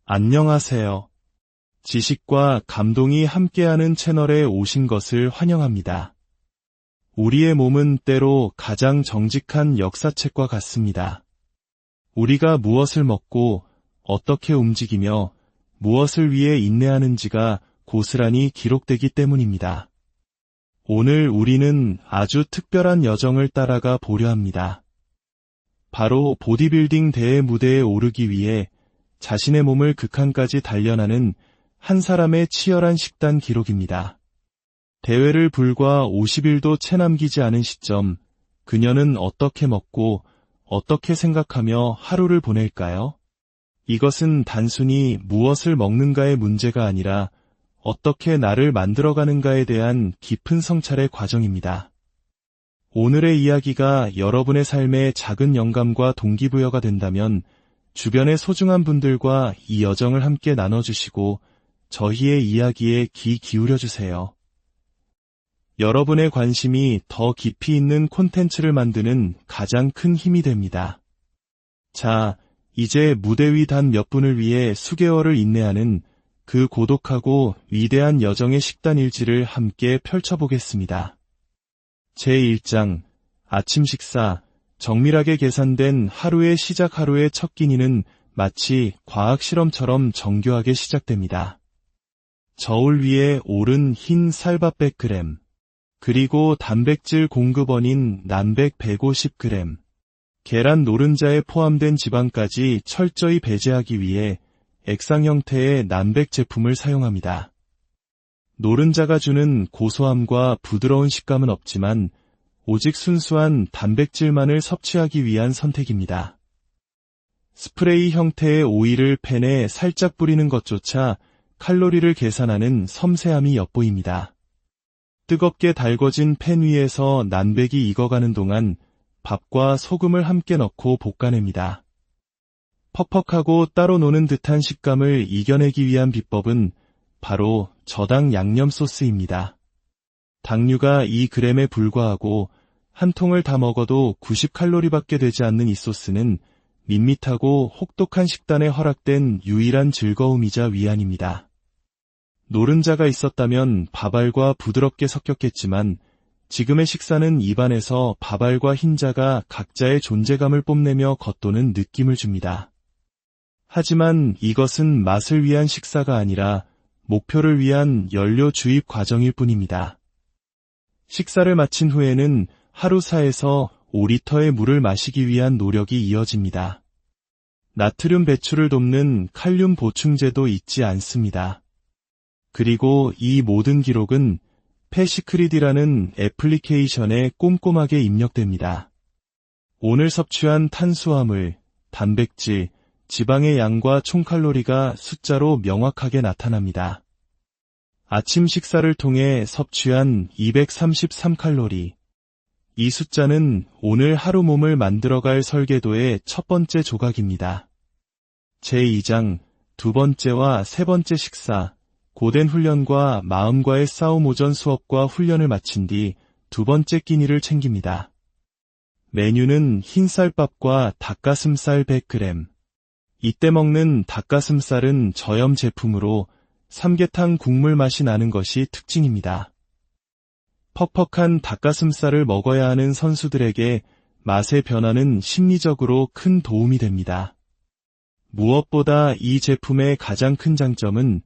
안녕하세요. 지식과 감동이 함께하는 채널에 오신 것을 환영합니다. 우리의 몸은 때로 가장 정직한 역사책과 같습니다. 우리가 무엇을 먹고 어떻게 움직이며 무엇을 위해 인내하는지가 고스란히 기록되기 때문입니다. 오늘 우리는 아주 특별한 여정을 따라가 보려 합니다. 바로 보디빌딩 대회 무대에 오르기 위해 자신의 몸을 극한까지 단련하는 한 사람의 치열한 식단 기록입니다. 대회를 불과 50일도 채 남기지 않은 시점, 그녀는 어떻게 먹고 어떻게 생각하며 하루를 보낼까요? 이것은 단순히 무엇을 먹는가의 문제가 아니라 어떻게 나를 만들어가는가에 대한 깊은 성찰의 과정입니다. 오늘의 이야기가 여러분의 삶에 작은 영감과 동기부여가 된다면 주변의 소중한 분들과 이 여정을 함께 나눠주시고 저희의 이야기에 귀 기울여주세요. 여러분의 관심이 더 깊이 있는 콘텐츠를 만드는 가장 큰 힘이 됩니다. 자, 이제 무대 위 단 몇 분을 위해 수개월을 인내하는 그 고독하고 위대한 여정의 식단 일지를 함께 펼쳐보겠습니다. 제1장, 아침 식사. 정밀하게 계산된 하루의 시작. 하루의 첫 끼니는 마치 과학 실험처럼 정교하게 시작됩니다. 저울 위에 오른 흰 쌀밥 100g, 그리고 단백질 공급원인 난백 150g, 계란 노른자에 포함된 지방까지 철저히 배제하기 위해 액상 형태의 난백 제품을 사용합니다. 노른자가 주는 고소함과 부드러운 식감은 없지만 오직 순수한 단백질만을 섭취하기 위한 선택입니다. 스프레이 형태의 오일을 팬에 살짝 뿌리는 것조차 칼로리를 계산하는 섬세함이 엿보입니다. 뜨겁게 달궈진 팬 위에서 난백이 익어가는 동안 밥과 소금을 함께 넣고 볶아냅니다. 퍽퍽하고 따로 노는 듯한 식감을 이겨내기 위한 비법은 바로 저당 양념 소스입니다. 당류가 2g에 불과하고 한 통을 다 먹어도 90칼로리밖에 되지 않는 이 소스는 밋밋하고 혹독한 식단에 허락된 유일한 즐거움이자 위안입니다. 노른자가 있었다면 밥알과 부드럽게 섞였겠지만 지금의 식사는 입안에서 밥알과 흰자가 각자의 존재감을 뽐내며 겉도는 느낌을 줍니다. 하지만 이것은 맛을 위한 식사가 아니라 목표를 위한 연료 주입 과정일 뿐입니다. 식사를 마친 후에는 하루 4에서 5리터의 물을 마시기 위한 노력이 이어집니다. 나트륨 배출을 돕는 칼륨 보충제도 잊지 않습니다. 그리고 이 모든 기록은 패시크릿이라는 애플리케이션에 꼼꼼하게 입력됩니다. 오늘 섭취한 탄수화물, 단백질, 지방의 양과 총칼로리가 숫자로 명확하게 나타납니다. 아침 식사를 통해 섭취한 233칼로리. 이 숫자는 오늘 하루 몸을 만들어갈 설계도의 첫 번째 조각입니다. 제2장, 두 번째와 세 번째 식사. 고된 훈련과 마음과의 싸움. 오전 수업과 훈련을 마친 뒤 두 번째 끼니를 챙깁니다. 메뉴는 흰쌀밥과 닭가슴살 100g. 이때 먹는 닭가슴살은 저염 제품으로 삼계탕 국물 맛이 나는 것이 특징입니다. 퍽퍽한 닭가슴살을 먹어야 하는 선수들에게 맛의 변화는 심리적으로 큰 도움이 됩니다. 무엇보다 이 제품의 가장 큰 장점은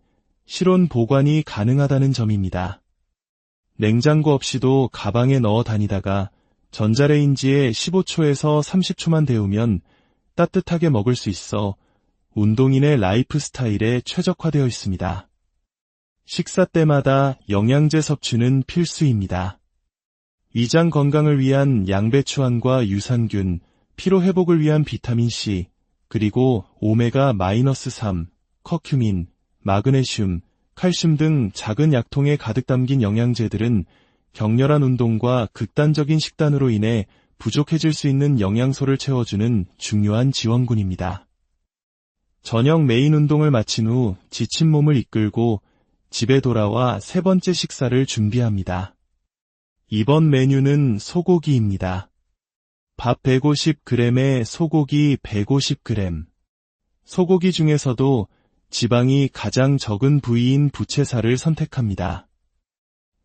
실온 보관이 가능하다는 점입니다. 냉장고 없이도 가방에 넣어 다니다가 전자레인지에 15초에서 30초만 데우면 따뜻하게 먹을 수 있어 운동인의 라이프 스타일에 최적화되어 있습니다. 식사 때마다 영양제 섭취는 필수입니다. 위장 건강을 위한 양배추안과 유산균, 피로 회복을 위한 비타민C, 그리고 오메가-3, 커큐민, 마그네슘, 칼슘 등 작은 약통에 가득 담긴 영양제들은 격렬한 운동과 극단적인 식단으로 인해 부족해질 수 있는 영양소를 채워주는 중요한 지원군입니다. 저녁 메인 운동을 마친 후 지친 몸을 이끌고 집에 돌아와 세 번째 식사를 준비합니다. 이번 메뉴는 소고기입니다. 밥 150g에 소고기 150g. 소고기 중에서도 지방이 가장 적은 부위인 부채살을 선택합니다.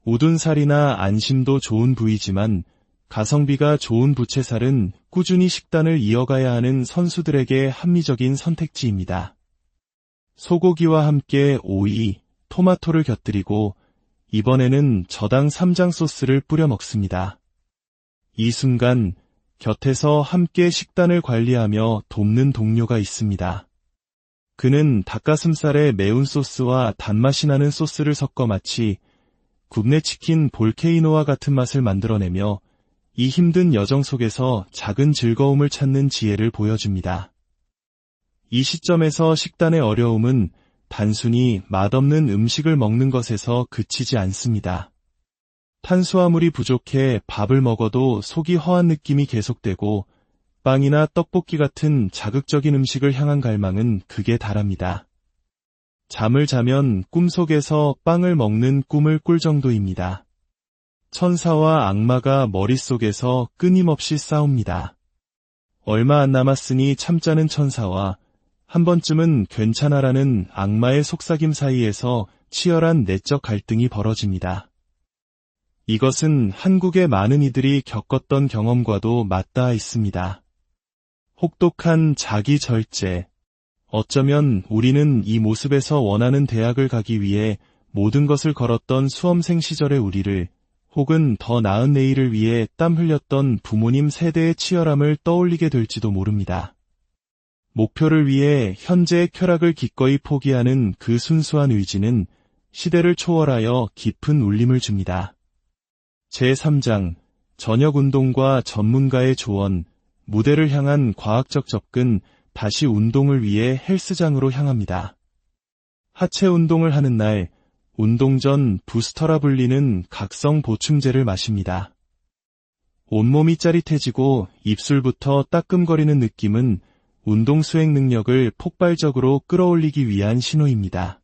우둔살이나 안심도 좋은 부위지만 가성비가 좋은 부채살은 꾸준히 식단을 이어가야 하는 선수들에게 합리적인 선택지입니다. 소고기와 함께 오이, 토마토를 곁들이고 이번에는 저당 쌈장 소스를 뿌려 먹습니다. 이 순간 곁에서 함께 식단을 관리하며 돕는 동료가 있습니다. 그는 닭가슴살에 매운 소스와 단맛이 나는 소스를 섞어 마치 굽네 치킨 볼케이노와 같은 맛을 만들어내며 이 힘든 여정 속에서 작은 즐거움을 찾는 지혜를 보여줍니다. 이 시점에서 식단의 어려움은 단순히 맛없는 음식을 먹는 것에서 그치지 않습니다. 탄수화물이 부족해 밥을 먹어도 속이 허한 느낌이 계속되고 빵이나 떡볶이 같은 자극적인 음식을 향한 갈망은 극에 달합니다. 잠을 자면 꿈속에서 빵을 먹는 꿈을 꿀 정도입니다. 천사와 악마가 머릿속에서 끊임없이 싸웁니다. 얼마 안 남았으니 참자는 천사와 한 번쯤은 괜찮아라는 악마의 속삭임 사이에서 치열한 내적 갈등이 벌어집니다. 이것은 한국의 많은 이들이 겪었던 경험과도 맞닿아 있습니다. 혹독한 자기 절제. 어쩌면 우리는 이 모습에서 원하는 대학을 가기 위해 모든 것을 걸었던 수험생 시절의 우리를 혹은 더 나은 내일을 위해 땀 흘렸던 부모님 세대의 치열함을 떠올리게 될지도 모릅니다. 목표를 위해 현재의 쾌락을 기꺼이 포기하는 그 순수한 의지는 시대를 초월하여 깊은 울림을 줍니다. 제3장 저녁 운동과 전문가의 조언, 무대를 향한 과학적 접근, 다시 운동을 위해 헬스장으로 향합니다. 하체 운동을 하는 날, 운동 전 부스터라 불리는 각성 보충제를 마십니다. 온몸이 짜릿해지고 입술부터 따끔거리는 느낌은 운동 수행 능력을 폭발적으로 끌어올리기 위한 신호입니다.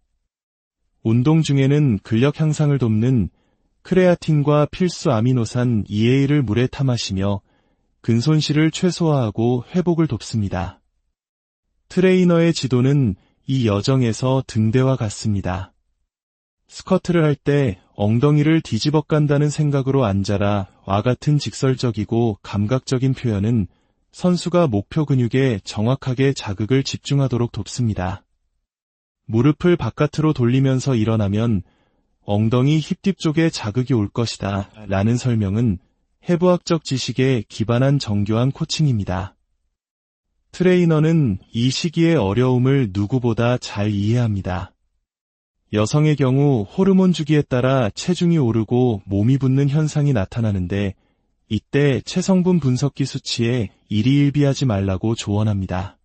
운동 중에는 근력 향상을 돕는 크레아틴과 필수 아미노산 EA를 물에 타 마시며 근손실을 최소화하고 회복을 돕습니다. 트레이너의 지도는 이 여정에서 등대와 같습니다. 스쿼트를 할 때 엉덩이를 뒤집어 깐다는 생각으로 앉아라 와 같은 직설적이고 감각적인 표현은 선수가 목표 근육에 정확하게 자극을 집중하도록 돕습니다. 무릎을 바깥으로 돌리면서 일어나면 엉덩이 힙 쪽에 자극이 올 것이다 라는 설명은 해부학적 지식에 기반한 정교한 코칭입니다. 트레이너는 이 시기의 어려움을 누구보다 잘 이해합니다. 여성의 경우 호르몬 주기에 따라 체중이 오르고 몸이 붓는 현상이 나타나는데 이때 체성분 분석기 수치에 일희일비하지 말라고 조언합니다.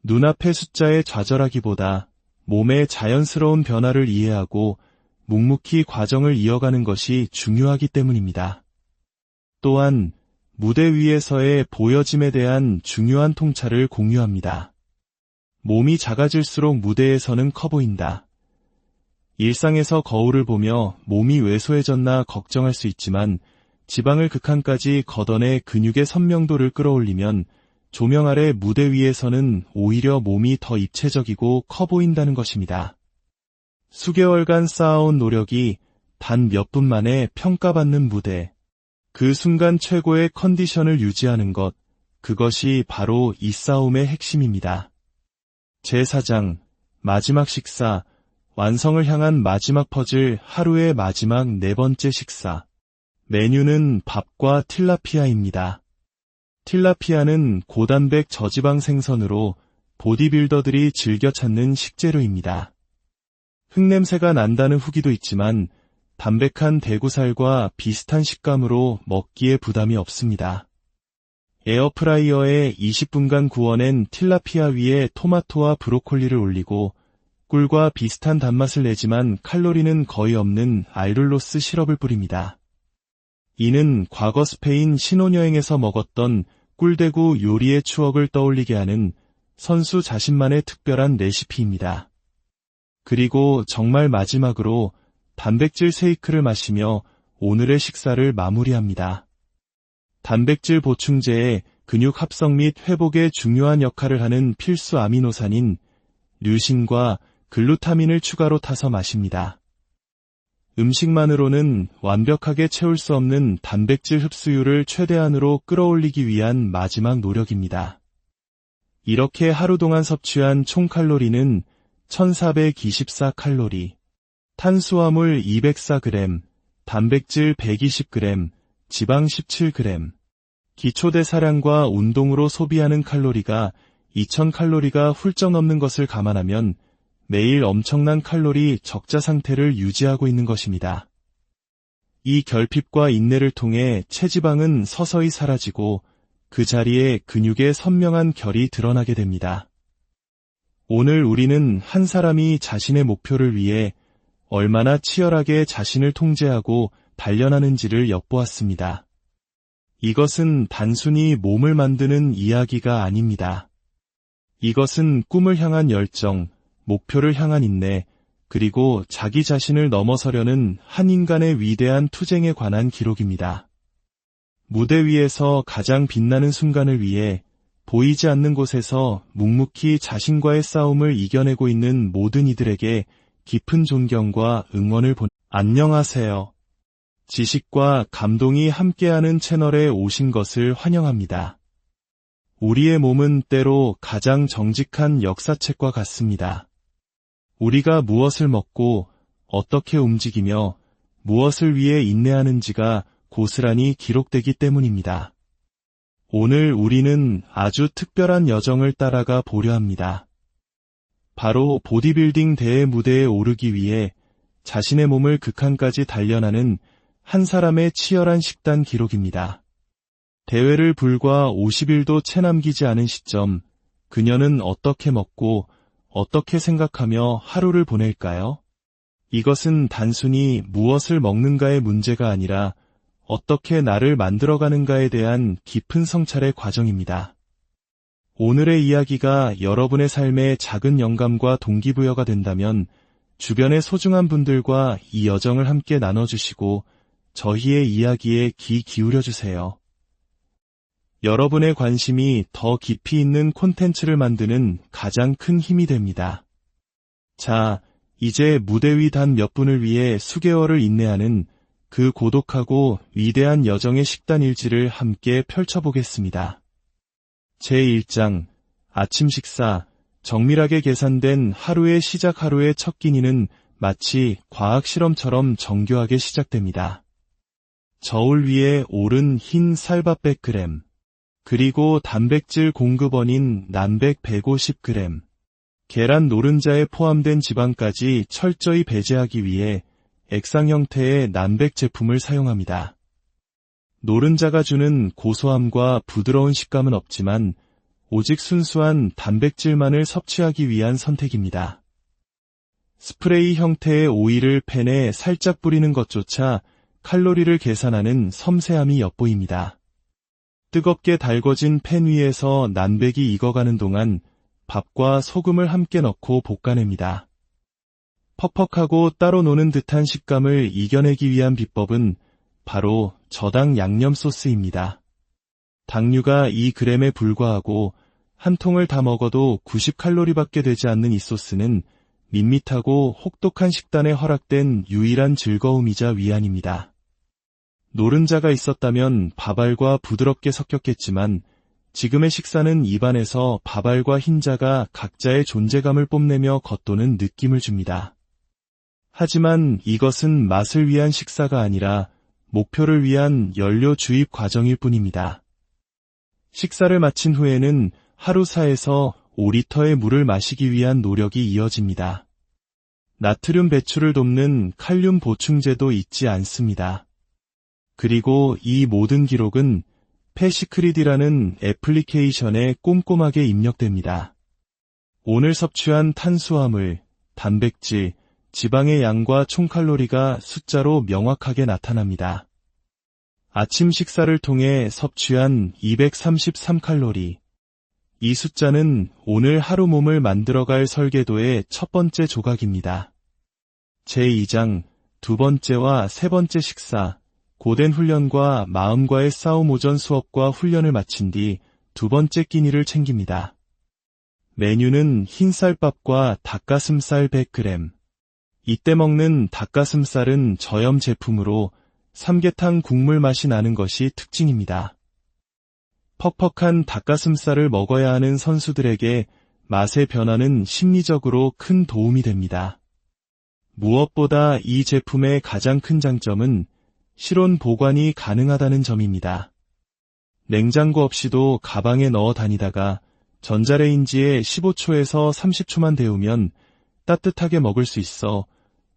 눈앞의 숫자에 좌절하기보다 몸의 자연스러운 변화를 이해하고 묵묵히 과정을 이어가는 것이 중요하기 때문입니다. 또한 무대 위에서의 보여짐에 대한 중요한 통찰을 공유합니다. 몸이 작아질수록 무대에서는 커 보인다. 일상에서 거울을 보며 몸이 왜소해졌나 걱정할 수 있지만 지방을 극한까지 걷어내 근육의 선명도를 끌어올리면 조명 아래 무대 위에서는 오히려 몸이 더 입체적이고 커 보인다는 것입니다. 수개월간 쌓아온 노력이 단 몇 분 만에 평가받는 무대. 그 순간 최고의 컨디션을 유지하는 것, 그것이 바로 이 싸움의 핵심입니다. 제4장, 마지막 식사, 완성을 향한 마지막 퍼즐, 하루의 마지막 네 번째 식사. 메뉴는 밥과 틸라피아입니다. 틸라피아는 고단백 저지방 생선으로 보디빌더들이 즐겨 찾는 식재료입니다. 흙냄새가 난다는 후기도 있지만 담백한 대구살과 비슷한 식감으로 먹기에 부담이 없습니다. 에어프라이어에 20분간 구워낸 틸라피아 위에 토마토와 브로콜리를 올리고 꿀과 비슷한 단맛을 내지만 칼로리는 거의 없는 알룰로스 시럽을 뿌립니다. 이는 과거 스페인 신혼여행에서 먹었던 꿀대구 요리의 추억을 떠올리게 하는 선수 자신만의 특별한 레시피입니다. 그리고 정말 마지막으로 단백질 쉐이크를 마시며 오늘의 식사를 마무리합니다. 단백질 보충제에 근육 합성 및 회복에 중요한 역할을 하는 필수 아미노산인 류신과 글루타민을 추가로 타서 마십니다. 음식만으로는 완벽하게 채울 수 없는 단백질 흡수율을 최대한으로 끌어올리기 위한 마지막 노력입니다. 이렇게 하루 동안 섭취한 총 칼로리는 1424칼로리, 탄수화물 204g, 단백질 120g, 지방 17g, 기초대사량과 운동으로 소비하는 칼로리가 2000칼로리가 훌쩍 넘는 것을 감안하면 매일 엄청난 칼로리 적자 상태를 유지하고 있는 것입니다. 이 결핍과 인내를 통해 체지방은 서서히 사라지고 그 자리에 근육의 선명한 결이 드러나게 됩니다. 오늘 우리는 한 사람이 자신의 목표를 위해 얼마나 치열하게 자신을 통제하고 단련하는지를 엿보았습니다. 이것은 단순히 몸을 만드는 이야기가 아닙니다. 이것은 꿈을 향한 열정, 목표를 향한 인내, 그리고 자기 자신을 넘어서려는 한 인간의 위대한 투쟁에 관한 기록입니다. 무대 위에서 가장 빛나는 순간을 위해 보이지 않는 곳에서 묵묵히 자신과의 싸움을 이겨내고 있는 모든 이들에게 깊은 존경과 응원을 안녕하세요. 지식과 감동이 함께하는 채널에 오신 것을 환영합니다. 우리의 몸은 때로 가장 정직한 역사책과 같습니다. 우리가 무엇을 먹고 어떻게 움직이며 무엇을 위해 인내하는지가 고스란히 기록되기 때문입니다. 오늘 우리는 아주 특별한 여정을 따라가 보려 합니다. 바로 보디빌딩 대회 무대에 오르기 위해 자신의 몸을 극한까지 단련하는 한 사람의 치열한 식단 기록입니다. 대회를 불과 50일도 채 남기지 않은 시점, 그녀는 어떻게 먹고 어떻게 생각하며 하루를 보낼까요? 이것은 단순히 무엇을 먹는가의 문제가 아니라 어떻게 나를 만들어가는가에 대한 깊은 성찰의 과정입니다. 오늘의 이야기가 여러분의 삶에 작은 영감과 동기부여가 된다면 주변의 소중한 분들과 이 여정을 함께 나눠주시고 저희의 이야기에 귀 기울여주세요. 여러분의 관심이 더 깊이 있는 콘텐츠를 만드는 가장 큰 힘이 됩니다. 자, 이제 무대 위 단 몇 분을 위해 수개월을 인내하는 그 고독하고 위대한 여정의 식단 일지를 함께 펼쳐보겠습니다. 제1장, 아침 식사. 정밀하게 계산된 하루의 시작. 하루의 첫 끼니는 마치 과학 실험처럼 정교하게 시작됩니다. 저울 위에 오른 흰 쌀밥 100g, 그리고 단백질 공급원인 난백 150g, 계란 노른자에 포함된 지방까지 철저히 배제하기 위해 액상 형태의 난백 제품을 사용합니다. 노른자가 주는 고소함과 부드러운 식감은 없지만 오직 순수한 단백질만을 섭취하기 위한 선택입니다. 스프레이 형태의 오일을 팬에 살짝 뿌리는 것조차 칼로리를 계산하는 섬세함이 엿보입니다. 뜨겁게 달궈진 팬 위에서 난백이 익어가는 동안 밥과 소금을 함께 넣고 볶아냅니다. 퍽퍽하고 따로 노는 듯한 식감을 이겨내기 위한 비법은 바로 저당 양념 소스입니다. 당류가 2g에 불과하고 한 통을 다 먹어도 90칼로리밖에 되지 않는 이 소스는 밋밋하고 혹독한 식단에 허락된 유일한 즐거움이자 위안입니다. 노른자가 있었다면 밥알과 부드럽게 섞였겠지만 지금의 식사는 입안에서 밥알과 흰자가 각자의 존재감을 뽐내며 겉도는 느낌을 줍니다. 하지만 이것은 맛을 위한 식사가 아니라 목표를 위한 연료 주입 과정일 뿐입니다. 식사를 마친 후에는 하루 4에서 5리터의 물을 마시기 위한 노력이 이어집니다. 나트륨 배출을 돕는 칼륨 보충제도 잊지 않습니다. 그리고 이 모든 기록은 패시크릿이라는 애플리케이션에 꼼꼼하게 입력됩니다. 오늘 섭취한 탄수화물, 단백질, 지방의 양과 총 칼로리가 숫자로 명확하게 나타납니다. 아침 식사를 통해 섭취한 233칼로리. 이 숫자는 오늘 하루 몸을 만들어갈 설계도의 첫 번째 조각입니다. 제2장, 두 번째와 세 번째 식사. 고된 훈련과 마음과의 싸움. 오전 수업과 훈련을 마친 뒤 두 번째 끼니를 챙깁니다. 메뉴는 흰쌀밥과 닭가슴살 100g. 이때 먹는 닭가슴살은 저염 제품으로 삼계탕 국물 맛이 나는 것이 특징입니다. 퍽퍽한 닭가슴살을 먹어야 하는 선수들에게 맛의 변화는 심리적으로 큰 도움이 됩니다. 무엇보다 이 제품의 가장 큰 장점은 실온 보관이 가능하다는 점입니다. 냉장고 없이도 가방에 넣어 다니다가 전자레인지에 15초에서 30초만 데우면 따뜻하게 먹을 수 있어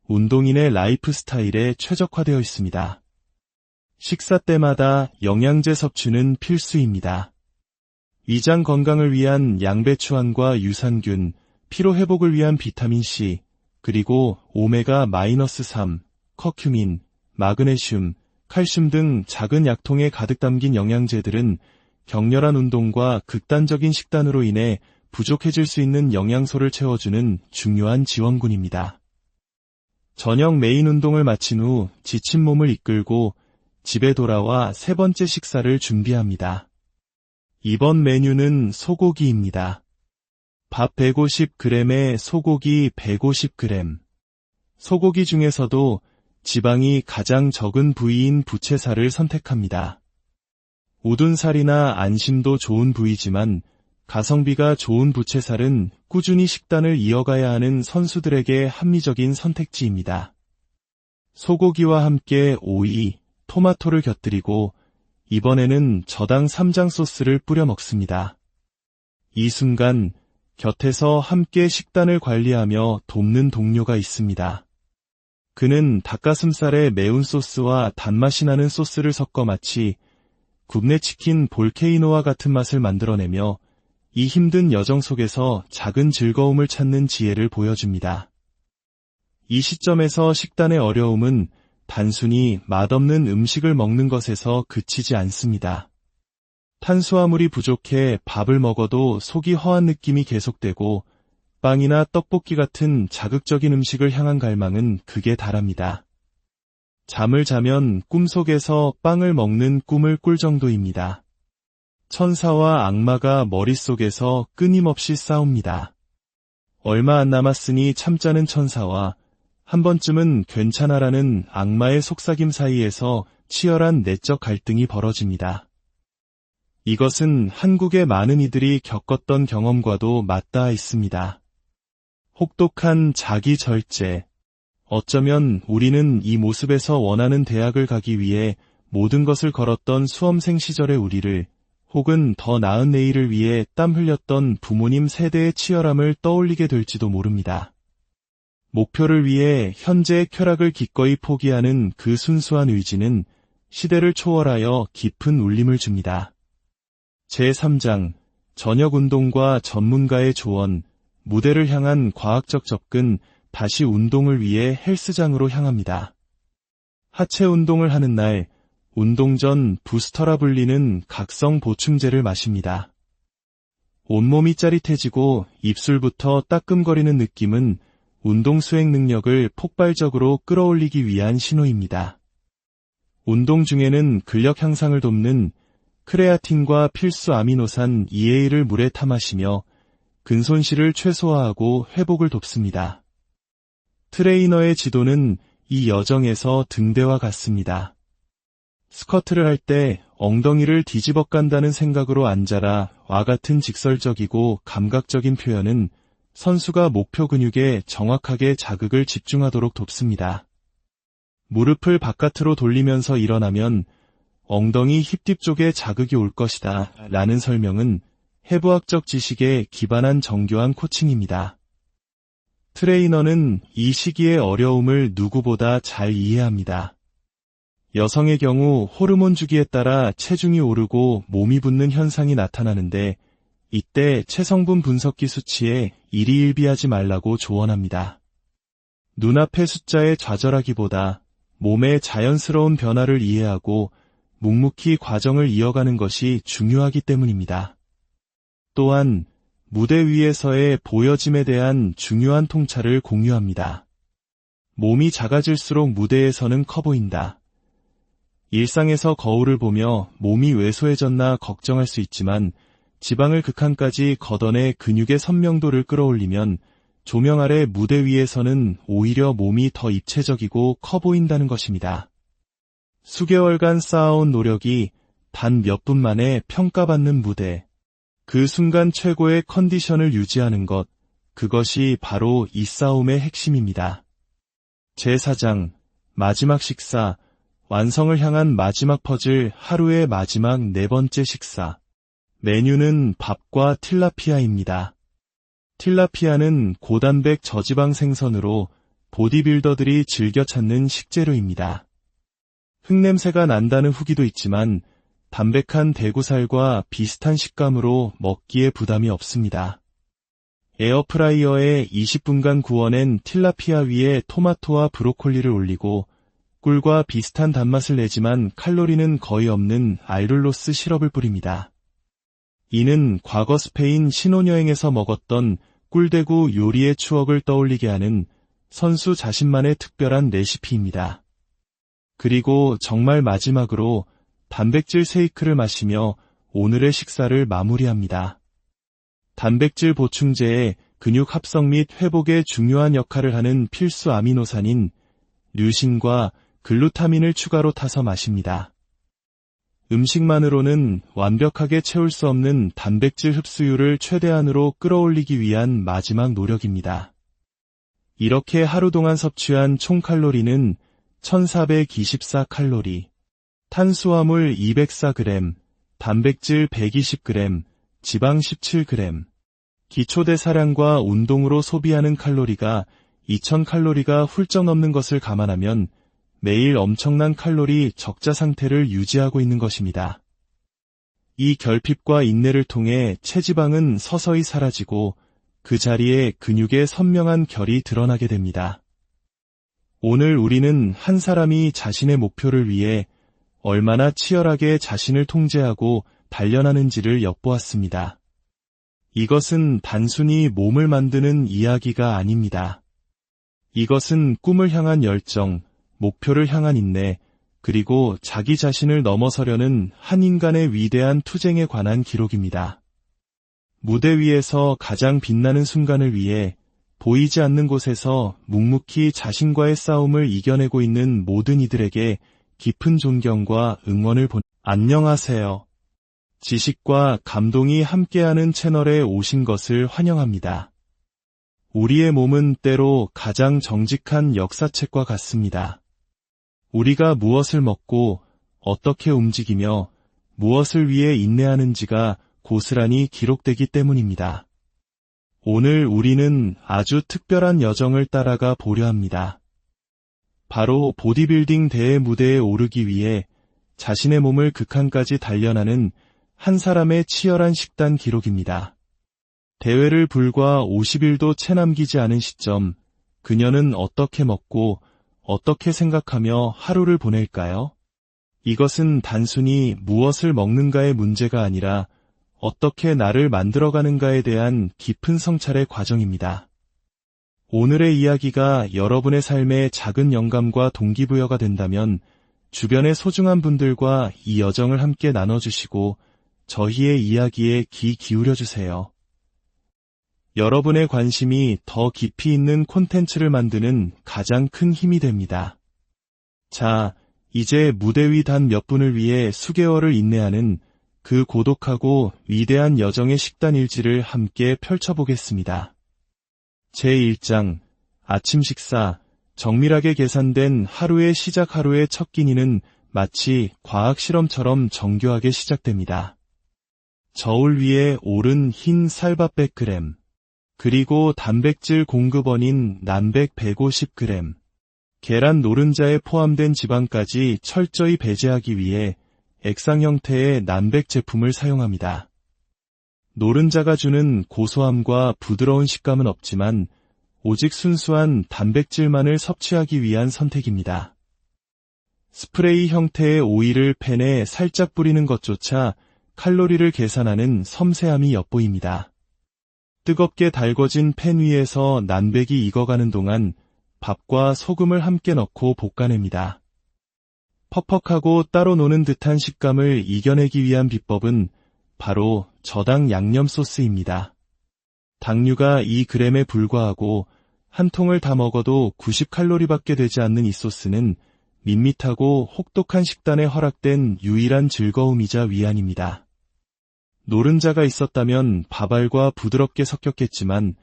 운동인의 라이프 스타일에 최적화되어 있습니다. 식사 때마다 영양제 섭취는 필수입니다. 위장 건강을 위한 양배추안과 유산균, 피로 회복을 위한 비타민C, 그리고 오메가-3, 커큐민, 마그네슘, 칼슘 등 작은 약통에 가득 담긴 영양제들은 격렬한 운동과 극단적인 식단으로 인해 부족해질 수 있는 영양소를 채워주는 중요한 지원군입니다. 저녁 메인 운동을 마친 후 지친 몸을 이끌고 집에 돌아와 세 번째 식사를 준비합니다. 이번 메뉴는 소고기입니다. 밥 150g에 소고기 150g. 소고기 중에서도 지방이 가장 적은 부위인 부채살을 선택합니다. 우둔살이나 안심도 좋은 부위지만 가성비가 좋은 부채살은 꾸준히 식단을 이어가야 하는 선수들에게 합리적인 선택지입니다. 소고기와 함께 오이, 토마토를 곁들이고 이번에는 저당 쌈장 소스를 뿌려 먹습니다. 이 순간 곁에서 함께 식단을 관리하며 돕는 동료가 있습니다. 그는 닭가슴살에 매운 소스와 단맛이 나는 소스를 섞어 마치 굽네 치킨 볼케이노와 같은 맛을 만들어내며 이 힘든 여정 속에서 작은 즐거움을 찾는 지혜를 보여줍니다. 이 시점에서 식단의 어려움은 단순히 맛없는 음식을 먹는 것에서 그치지 않습니다. 탄수화물이 부족해 밥을 먹어도 속이 허한 느낌이 계속되고 빵이나 떡볶이 같은 자극적인 음식을 향한 갈망은 극에 달합니다. 잠을 자면 꿈속에서 빵을 먹는 꿈을 꿀 정도입니다. 천사와 악마가 머릿속에서 끊임없이 싸웁니다. 얼마 안 남았으니 참자는 천사와 한 번쯤은 괜찮아라는 악마의 속삭임 사이에서 치열한 내적 갈등이 벌어집니다. 이것은 한국의 많은 이들이 겪었던 경험과도 맞닿아 있습니다. 혹독한 자기 절제. 어쩌면 우리는 이 모습에서 원하는 대학을 가기 위해 모든 것을 걸었던 수험생 시절의 우리를 혹은 더 나은 내일을 위해 땀 흘렸던 부모님 세대의 치열함을 떠올리게 될지도 모릅니다. 목표를 위해 현재의 쾌락을 기꺼이 포기하는 그 순수한 의지는 시대를 초월하여 깊은 울림을 줍니다. 제3장, 저녁 운동과 전문가의 조언, 무대를 향한 과학적 접근, 다시 운동을 위해 헬스장으로 향합니다. 하체 운동을 하는 날, 운동 전 부스터라 불리는 각성 보충제를 마십니다. 온몸이 짜릿해지고 입술부터 따끔거리는 느낌은 운동 수행 능력을 폭발적으로 끌어올리기 위한 신호입니다. 운동 중에는 근력 향상을 돕는 크레아틴과 필수 아미노산 EA를 물에 타 마시며 근손실을 최소화하고 회복을 돕습니다. 트레이너의 지도는 이 여정에서 등대와 같습니다. 스쿼트를 할 때 엉덩이를 뒤집어 깐다는 생각으로 앉아라 와 같은 직설적이고 감각적인 표현은 선수가 목표 근육에 정확하게 자극을 집중하도록 돕습니다. 무릎을 바깥으로 돌리면서 일어나면 엉덩이 힙 쪽에 자극이 올 것이다 라는 설명은 해부학적 지식에 기반한 정교한 코칭입니다. 트레이너는 이 시기의 어려움을 누구보다 잘 이해합니다. 여성의 경우 호르몬 주기에 따라 체중이 오르고 몸이 붓는 현상이 나타나는데 이때 체성분 분석기 수치에 일희일비하지 말라고 조언합니다. 눈앞의 숫자에 좌절하기보다 몸의 자연스러운 변화를 이해하고 묵묵히 과정을 이어가는 것이 중요하기 때문입니다. 또한 무대 위에서의 보여짐에 대한 중요한 통찰을 공유합니다. 몸이 작아질수록 무대에서는 커 보인다. 일상에서 거울을 보며 몸이 왜소해졌나 걱정할 수 있지만 지방을 극한까지 걷어내 근육의 선명도를 끌어올리면 조명 아래 무대 위에서는 오히려 몸이 더 입체적이고 커 보인다는 것입니다. 수개월간 쌓아온 노력이 단 몇 분 만에 평가받는 무대. 그 순간 최고의 컨디션을 유지하는 것, 그것이 바로 이 싸움의 핵심입니다. 제4장, 마지막 식사, 완성을 향한 마지막 퍼즐, 하루의 마지막 네 번째 식사. 메뉴는 밥과 틸라피아입니다. 틸라피아는 고단백 저지방 생선으로 보디빌더들이 즐겨 찾는 식재료입니다. 흙냄새가 난다는 후기도 있지만 담백한 대구살과 비슷한 식감으로 먹기에 부담이 없습니다. 에어프라이어에 20분간 구워낸 틸라피아 위에 토마토와 브로콜리를 올리고 꿀과 비슷한 단맛을 내지만 칼로리는 거의 없는 알룰로스 시럽을 뿌립니다. 이는 과거 스페인 신혼여행에서 먹었던 꿀대구 요리의 추억을 떠올리게 하는 선수 자신만의 특별한 레시피입니다. 그리고 정말 마지막으로 단백질 쉐이크를 마시며 오늘의 식사를 마무리합니다. 단백질 보충제에 근육 합성 및 회복에 중요한 역할을 하는 필수 아미노산인 류신과 글루타민을 추가로 타서 마십니다. 음식만으로는 완벽하게 채울 수 없는 단백질 흡수율을 최대한으로 끌어올리기 위한 마지막 노력입니다. 이렇게 하루 동안 섭취한 총 칼로리는 1424칼로리, 탄수화물 204g, 단백질 120g, 지방 17g, 기초대사량과 운동으로 소비하는 칼로리가 2000칼로리가 훌쩍 넘는 것을 감안하면 매일 엄청난 칼로리 적자 상태를 유지하고 있는 것입니다. 이 결핍과 인내를 통해 체지방은 서서히 사라지고 그 자리에 근육의 선명한 결이 드러나게 됩니다. 오늘 우리는 한 사람이 자신의 목표를 위해 얼마나 치열하게 자신을 통제하고 단련하는지를 엿보았습니다. 이것은 단순히 몸을 만드는 이야기가 아닙니다. 이것은 꿈을 향한 열정, 목표를 향한 인내, 그리고 자기 자신을 넘어서려는 한 인간의 위대한 투쟁에 관한 기록입니다. 무대 위에서 가장 빛나는 순간을 위해 보이지 않는 곳에서 묵묵히 자신과의 싸움을 이겨내고 있는 모든 이들에게 깊은 존경과 응원을 안녕하세요. 지식과 감동이 함께하는 채널에 오신 것을 환영합니다. 우리의 몸은 때로 가장 정직한 역사책과 같습니다. 우리가 무엇을 먹고 어떻게 움직이며 무엇을 위해 인내하는지가 고스란히 기록되기 때문입니다. 오늘 우리는 아주 특별한 여정을 따라가 보려 합니다. 바로 보디빌딩 대회 무대에 오르기 위해 자신의 몸을 극한까지 단련하는 한 사람의 치열한 식단 기록입니다. 대회를 불과 50일도 채 남기지 않은 시점, 그녀는 어떻게 먹고 어떻게 생각하며 하루를 보낼까요? 이것은 단순히 무엇을 먹는가의 문제가 아니라 어떻게 나를 만들어가는가에 대한 깊은 성찰의 과정입니다. 오늘의 이야기가 여러분의 삶에 작은 영감과 동기부여가 된다면 주변의 소중한 분들과 이 여정을 함께 나눠주시고 저희의 이야기에 귀 기울여주세요. 여러분의 관심이 더 깊이 있는 콘텐츠를 만드는 가장 큰 힘이 됩니다. 자, 이제 무대 위 단 몇 분을 위해 수개월을 인내하는 그 고독하고 위대한 여정의 식단 일지를 함께 펼쳐보겠습니다. 제1장, 아침 식사, 정밀하게 계산된 하루의 시작. 하루의 첫 끼니는 마치 과학 실험처럼 정교하게 시작됩니다. 저울 위에 오른 흰 쌀밥 100g, 그리고 단백질 공급원인 난백 150g, 계란 노른자에 포함된 지방까지 철저히 배제하기 위해 액상 형태의 난백 제품을 사용합니다. 노른자가 주는 고소함과 부드러운 식감은 없지만 오직 순수한 단백질만을 섭취하기 위한 선택입니다. 스프레이 형태의 오일을 팬에 살짝 뿌리는 것조차 칼로리를 계산하는 섬세함이 엿보입니다. 뜨겁게 달궈진 팬 위에서 난백이 익어가는 동안 밥과 소금을 함께 넣고 볶아냅니다. 퍽퍽하고 따로 노는 듯한 식감을 이겨내기 위한 비법은 바로 저당 양념 소스입니다. 당류가 2g에 불과하고 한 통을 다 먹어도 90칼로리밖에 되지 않는 이 소스는 밋밋하고 혹독한 식단에 허락된 유일한 즐거움이자 위안입니다. 노른자가 있었다면 밥알과 부드럽게 섞였겠지만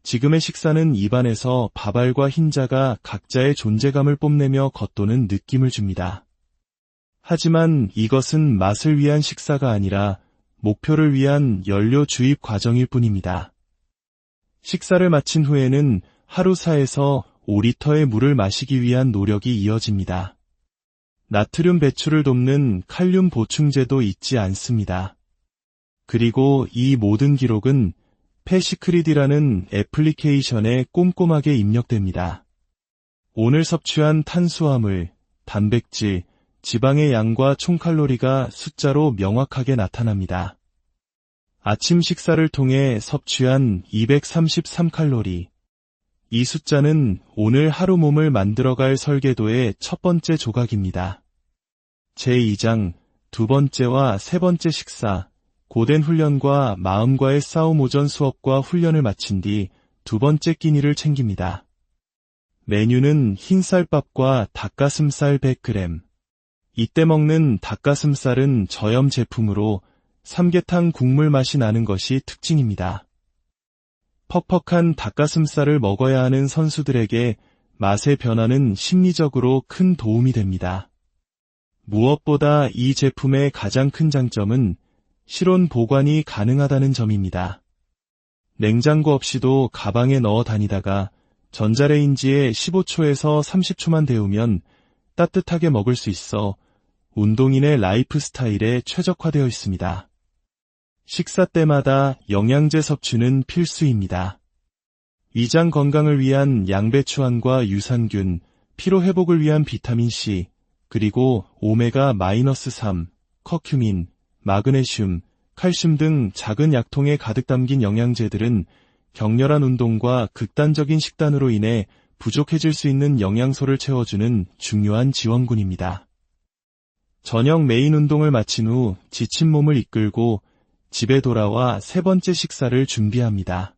지금의 식사는 입안에서 밥알과 흰자가 각자의 존재감을 뽐내며 겉도는 느낌을 줍니다. 하지만 이것은 맛을 위한 식사가 아니라 목표를 위한 연료 주입 과정일 뿐입니다. 식사를 마친 후에는 하루 4에서 5리터의 물을 마시기 위한 노력이 이어집니다. 나트륨 배출을 돕는 칼륨 보충제도 잊지 않습니다. 그리고 이 모든 기록은 패시크릿이라는 애플리케이션에 꼼꼼하게 입력됩니다. 오늘 섭취한 탄수화물, 단백질, 지방의 양과 총 칼로리가 숫자로 명확하게 나타납니다. 아침 식사를 통해 섭취한 233칼로리. 이 숫자는 오늘 하루 몸을 만들어갈 설계도의 첫 번째 조각입니다. 제2장, 두 번째와 세 번째 식사, 고된 훈련과 마음과의 싸움 오전 수업과 훈련을 마친 뒤 두 번째 끼니를 챙깁니다. 메뉴는 흰쌀밥과 닭가슴살 100g. 이때 먹는 닭가슴살은 저염 제품으로 삼계탕 국물 맛이 나는 것이 특징입니다. 퍽퍽한 닭가슴살을 먹어야 하는 선수들에게 맛의 변화는 심리적으로 큰 도움이 됩니다. 무엇보다 이 제품의 가장 큰 장점은 실온 보관이 가능하다는 점입니다. 냉장고 없이도 가방에 넣어 다니다가 전자레인지에 15초에서 30초만 데우면 따뜻하게 먹을 수 있어 운동인의 라이프 스타일에 최적화되어 있습니다. 식사 때마다 영양제 섭취는 필수입니다. 위장 건강을 위한 양배추안과 유산균, 피로 회복을 위한 비타민C, 그리고 오메가-3, 커큐민, 마그네슘, 칼슘 등 작은 약통에 가득 담긴 영양제들은 격렬한 운동과 극단적인 식단으로 인해 부족해질 수 있는 영양소를 채워주는 중요한 지원군입니다. 저녁 메인 운동을 마친 후 지친 몸을 이끌고 집에 돌아와 세 번째 식사를 준비합니다.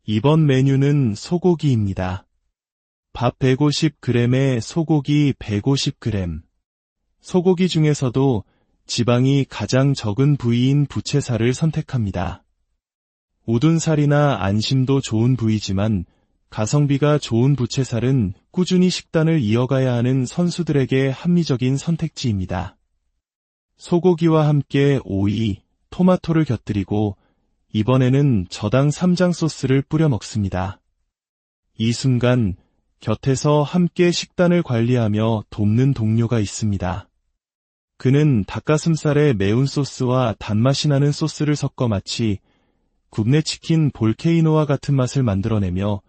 이번 메뉴는 소고기입니다. 밥 150g에 소고기 150g. 소고기 중에서도 지방이 가장 적은 부위인 부채살을 선택합니다. 우둔살이나 안심도 좋은 부위지만 가성비가 좋은 부채살은 꾸준히 식단을 이어가야 하는 선수들에게 합리적인 선택지입니다. 소고기와 함께 오이, 토마토를 곁들이고 이번에는 저당 쌈장 소스를 뿌려 먹습니다. 이 순간 곁에서 함께 식단을 관리하며 돕는 동료가 있습니다. 그는 닭가슴살에 매운 소스와 단맛이 나는 소스를 섞어 마치 굽네 치킨 볼케이노와 같은 맛을 만들어내며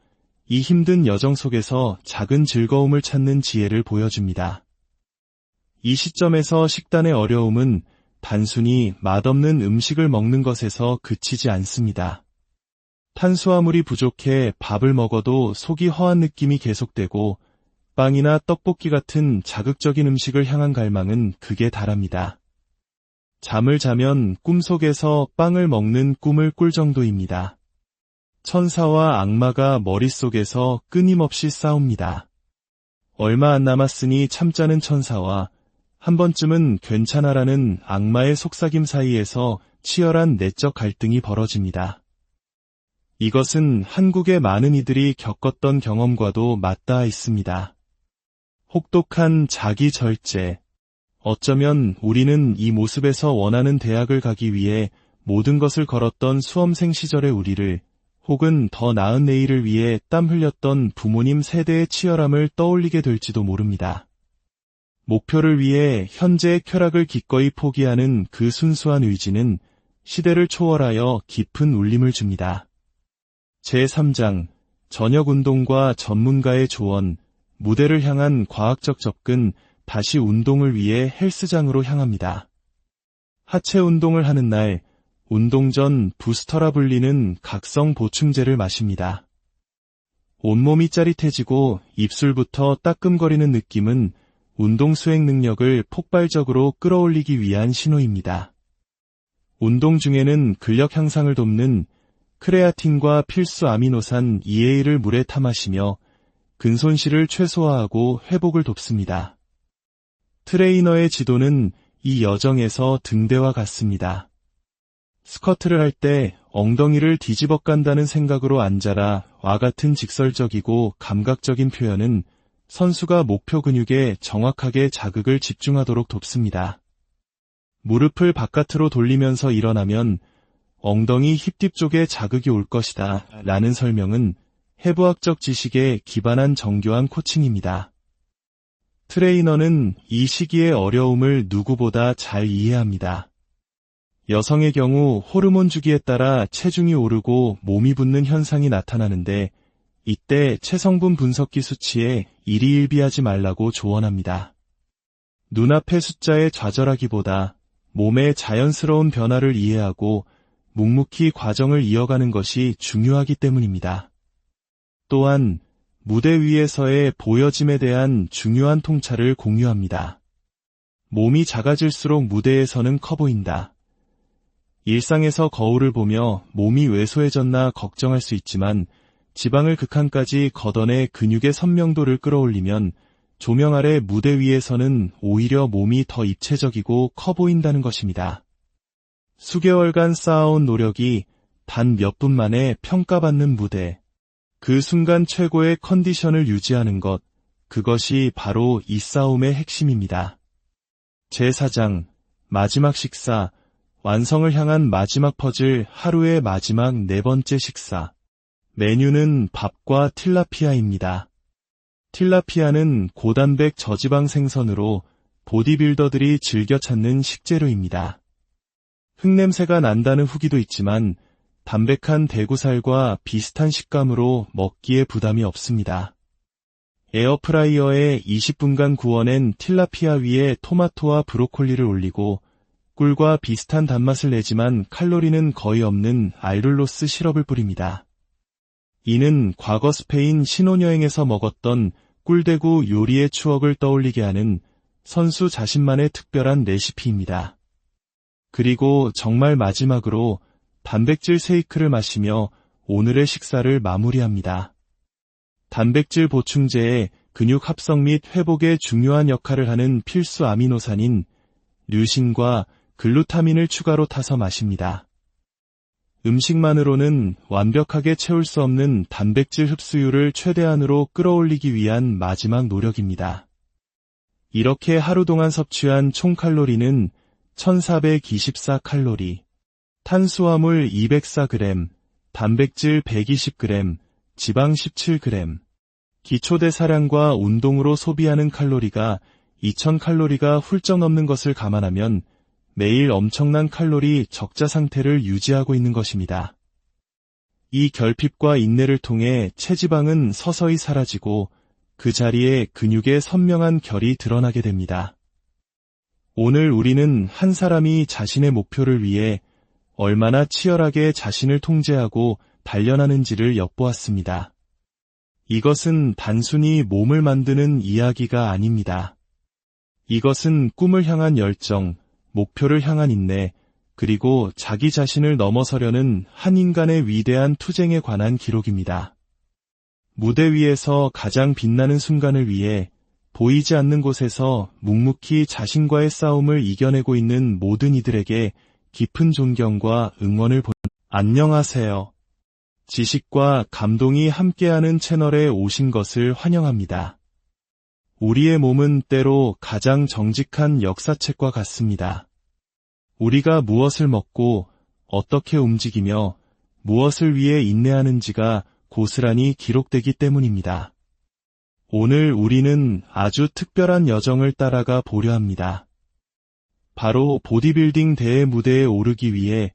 이 힘든 여정 속에서 작은 즐거움을 찾는 지혜를 보여줍니다. 이 시점에서 식단의 어려움은 단순히 맛없는 음식을 먹는 것에서 그치지 않습니다. 탄수화물이 부족해 밥을 먹어도 속이 허한 느낌이 계속되고 빵이나 떡볶이 같은 자극적인 음식을 향한 갈망은 극에 달합니다. 잠을 자면 꿈속에서 빵을 먹는 꿈을 꿀 정도입니다. 천사와 악마가 머릿속에서 끊임없이 싸웁니다. 얼마 안 남았으니 참자는 천사와 한 번쯤은 괜찮아라는 악마의 속삭임 사이에서 치열한 내적 갈등이 벌어집니다. 이것은 한국의 많은 이들이 겪었던 경험과도 맞닿아 있습니다. 혹독한 자기 절제. 어쩌면 우리는 이 모습에서 원하는 대학을 가기 위해 모든 것을 걸었던 수험생 시절의 우리를, 혹은 더 나은 내일을 위해 땀 흘렸던 부모님 세대의 치열함을 떠올리게 될지도 모릅니다. 목표를 위해 현재의 쾌락을 기꺼이 포기하는 그 순수한 의지는 시대를 초월하여 깊은 울림을 줍니다. 제3장, 저녁 운동과 전문가의 조언, 무대를 향한 과학적 접근, 다시 운동을 위해 헬스장으로 향합니다. 하체 운동을 하는 날, 운동 전 부스터라 불리는 각성 보충제를 마십니다. 온몸이 짜릿해지고 입술부터 따끔거리는 느낌은 운동 수행 능력을 폭발적으로 끌어올리기 위한 신호입니다. 운동 중에는 근력 향상을 돕는 크레아틴과 필수 아미노산 EA를 물에 타 마시며 근손실을 최소화하고 회복을 돕습니다. 트레이너의 지도는 이 여정에서 등대와 같습니다. 스쿼트를 할 때 엉덩이를 뒤집어 깐다는 생각으로 앉아라 와 같은 직설적이고 감각적인 표현은 선수가 목표 근육에 정확하게 자극을 집중하도록 돕습니다. 무릎을 바깥으로 돌리면서 일어나면 엉덩이 힙딥 쪽에 자극이 올 것이다 라는 설명은 해부학적 지식에 기반한 정교한 코칭입니다. 트레이너는 이 시기의 어려움을 누구보다 잘 이해합니다. 여성의 경우 호르몬 주기에 따라 체중이 오르고 몸이 붓는 현상이 나타나는데 이때 체성분 분석기 수치에 일희일비하지 말라고 조언합니다. 눈앞의 숫자에 좌절하기보다 몸의 자연스러운 변화를 이해하고 묵묵히 과정을 이어가는 것이 중요하기 때문입니다. 또한 무대 위에서의 보여짐에 대한 중요한 통찰을 공유합니다. 몸이 작아질수록 무대에서는 커 보인다. 일상에서 거울을 보며 몸이 왜소해졌나 걱정할 수 있지만 지방을 극한까지 걷어내 근육의 선명도를 끌어올리면 조명 아래 무대 위에서는 오히려 몸이 더 입체적이고 커 보인다는 것입니다. 수개월간 쌓아온 노력이 단 몇 분 만에 평가받는 무대. 그 순간 최고의 컨디션을 유지하는 것, 그것이 바로 이 싸움의 핵심입니다. 제4장, 마지막 식사, 완성을 향한 마지막 퍼즐 하루의 마지막 4번째 식사. 메뉴는 밥과 틸라피아입니다. 틸라피아는 고단백 저지방 생선으로 보디빌더들이 즐겨 찾는 식재료입니다. 흙냄새가 난다는 후기도 있지만 담백한 대구살과 비슷한 식감으로 먹기에 부담이 없습니다. 에어프라이어에 20분간 구워낸 틸라피아 위에 토마토와 브로콜리를 올리고 꿀과 비슷한 단맛을 내지만 칼로리는 거의 없는 알룰로스 시럽을 뿌립니다. 이는 과거 스페인 신혼여행에서 먹었던 꿀대구 요리의 추억을 떠올리게 하는 선수 자신만의 특별한 레시피입니다. 그리고 정말 마지막으로 단백질 쉐이크를 마시며 오늘의 식사를 마무리합니다. 단백질 보충제에 근육 합성 및 회복에 중요한 역할을 하는 필수 아미노산인 류신과 글루타민을 추가로 타서 마십니다. 음식만으로는 완벽하게 채울 수 없는 단백질 흡수율을 최대한으로 끌어올리기 위한 마지막 노력입니다. 이렇게 하루 동안 섭취한 총 칼로리는 1424칼로리, 탄수화물 204g, 단백질 120g, 지방 17g, 기초대사량과 운동으로 소비하는 칼로리가 2000칼로리가 훌쩍 넘는 것을 감안하면 매일 엄청난 칼로리 적자 상태를 유지하고 있는 것입니다. 이 결핍과 인내를 통해 체지방은 서서히 사라지고 그 자리에 근육의 선명한 결이 드러나게 됩니다. 오늘 우리는 한 사람이 자신의 목표를 위해 얼마나 치열하게 자신을 통제하고 단련하는지를 엿보았습니다. 이것은 단순히 몸을 만드는 이야기가 아닙니다. 이것은 꿈을 향한 열정, 목표를 향한 인내, 그리고 자기 자신을 넘어서려는 한 인간의 위대한 투쟁에 관한 기록입니다. 무대 위에서 가장 빛나는 순간을 위해 보이지 않는 곳에서 묵묵히 자신과의 싸움을 이겨내고 있는 모든 이들에게 깊은 존경과 응원을 안녕하세요. 지식과 감동이 함께하는 채널에 오신 것을 환영합니다. 우리의 몸은 때로 가장 정직한 역사책과 같습니다. 우리가 무엇을 먹고 어떻게 움직이며 무엇을 위해 인내하는지가 고스란히 기록되기 때문입니다. 오늘 우리는 아주 특별한 여정을 따라가 보려 합니다. 바로 보디빌딩 대회 무대에 오르기 위해